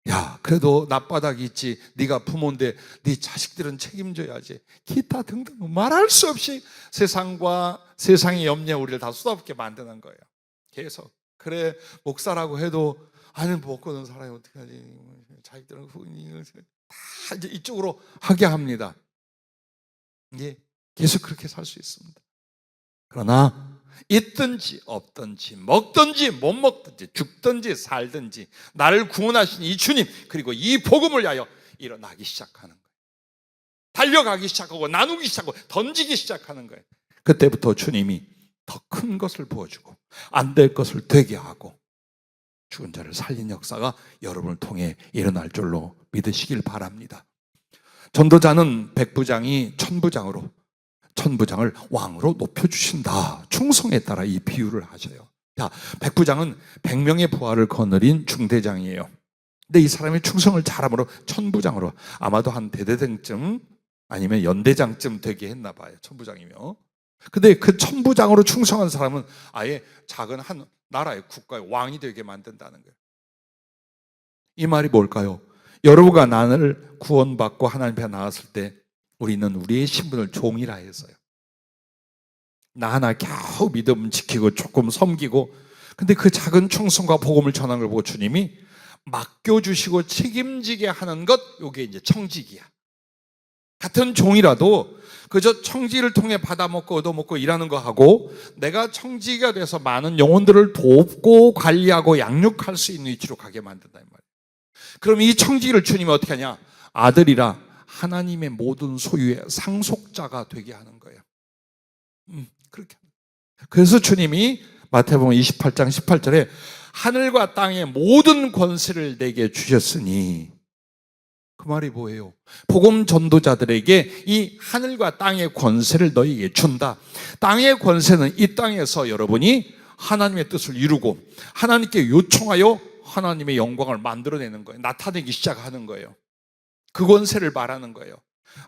야, 그래도 낯바닥이 있지. 네가 부모인데 네 자식들은 책임져야지. 기타 등등 말할 수 없이 세상과 세상의 염려에 우리를 다 쏟아붓게 만드는 거예요. 계속. 그래, 목사라고 해도 아니 먹고는 살아야 어떻게 하지. 자식들은 다 이제 이쪽으로 하게 합니다. 예, 계속 그렇게 살 수 있습니다. 그러나 있든지 없든지 먹든지 못 먹든지 죽든지 살든지 나를 구원하신 이 주님, 그리고 이 복음을 위하여 일어나기 시작하는 거예요. 달려가기 시작하고 나누기 시작하고 던지기 시작하는 거예요. 그때부터 주님이 더 큰 것을 부어주고 안 될 것을 되게 하고 죽은 자를 살린 역사가 여러분을 통해 일어날 줄로 믿으시길 바랍니다. 전도자는 백부장이 천부장으로, 천부장을 왕으로 높여주신다. 충성에 따라 이 비유를 하셔요. 자, 백부장은 100명의 부하를 거느린 중대장이에요. 근데 이 사람이 충성을 잘함으로 천부장으로, 아마도 한 대대장쯤 아니면 연대장쯤 되게 했나 봐요. 천부장이면. 근데 그 천부장으로 충성한 사람은 아예 작은 한 나라의 국가의 왕이 되게 만든다는 거예요. 이 말이 뭘까요? 여러분과 나를 구원받고 하나님 앞에 나왔을 때 우리는 우리의 신분을 종이라 했어요. 나 하나 겨우 믿음 지키고 조금 섬기고, 근데 그 작은 충성과 복음을 전하는 걸 보고 주님이 맡겨주시고 책임지게 하는 것, 이게 이제 청직이야. 같은 종이라도 그저 청지를 통해 받아먹고 얻어먹고 일하는 거 하고, 내가 청지가 돼서 많은 영혼들을 돕고 관리하고 양육할 수 있는 위치로 가게 만든다 이 말이에요. 그럼 이 청지를 주님이 어떻게 하냐? 아들이라 하나님의 모든 소유의 상속자가 되게 하는 거예요. 그렇게. 그래서 주님이 마태복음 28장 18절에 하늘과 땅의 모든 권세를 내게 주셨으니, 그 말이 뭐예요? 복음 전도자들에게 이 하늘과 땅의 권세를 너희에게 준다. 땅의 권세는 이 땅에서 여러분이 하나님의 뜻을 이루고 하나님께 요청하여 하나님의 영광을 만들어내는 거예요. 나타내기 시작하는 거예요. 그 권세를 말하는 거예요.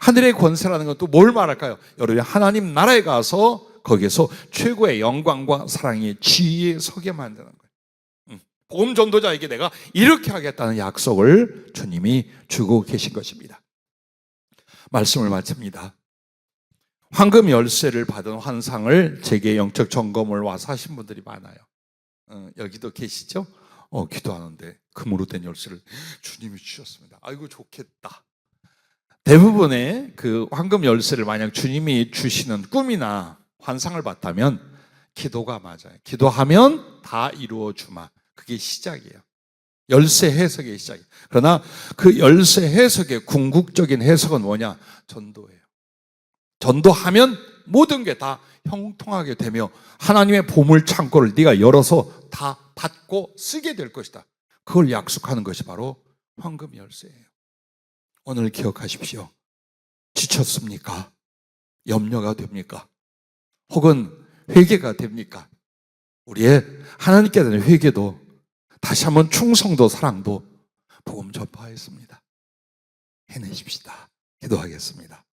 하늘의 권세라는 건 또 뭘 말할까요? 여러분이 하나님 나라에 가서 거기에서 최고의 영광과 사랑이 지위에 서게 만드는 거예요. 복음 전도자에게 내가 이렇게 하겠다는 약속을 주님이 주고 계신 것입니다. 말씀을 마칩니다. 황금 열쇠를 받은 환상을 제게 영적 점검을 와서 하신 분들이 많아요. 여기도 계시죠? 기도하는데 금으로 된 열쇠를 주님이 주셨습니다. 아이고 좋겠다. 대부분의 그 황금 열쇠를 만약 주님이 주시는 꿈이나 환상을 봤다면 기도가 맞아요. 기도하면 다 이루어 주마. 그게 시작이에요. 열쇠 해석의 시작이에요. 그러나 그 열쇠 해석의 궁극적인 해석은 뭐냐? 전도예요. 전도하면 모든 게 다 형통하게 되며 하나님의 보물 창고를 네가 열어서 다 받고 쓰게 될 것이다. 그걸 약속하는 것이 바로 황금 열쇠예요. 오늘 기억하십시오. 지쳤습니까? 염려가 됩니까? 혹은 회개가 됩니까? 우리의 하나님께 대한 회개도 다시 한번 충성도 사랑도 복음 전파했습니다. 해내십시다. 기도하겠습니다.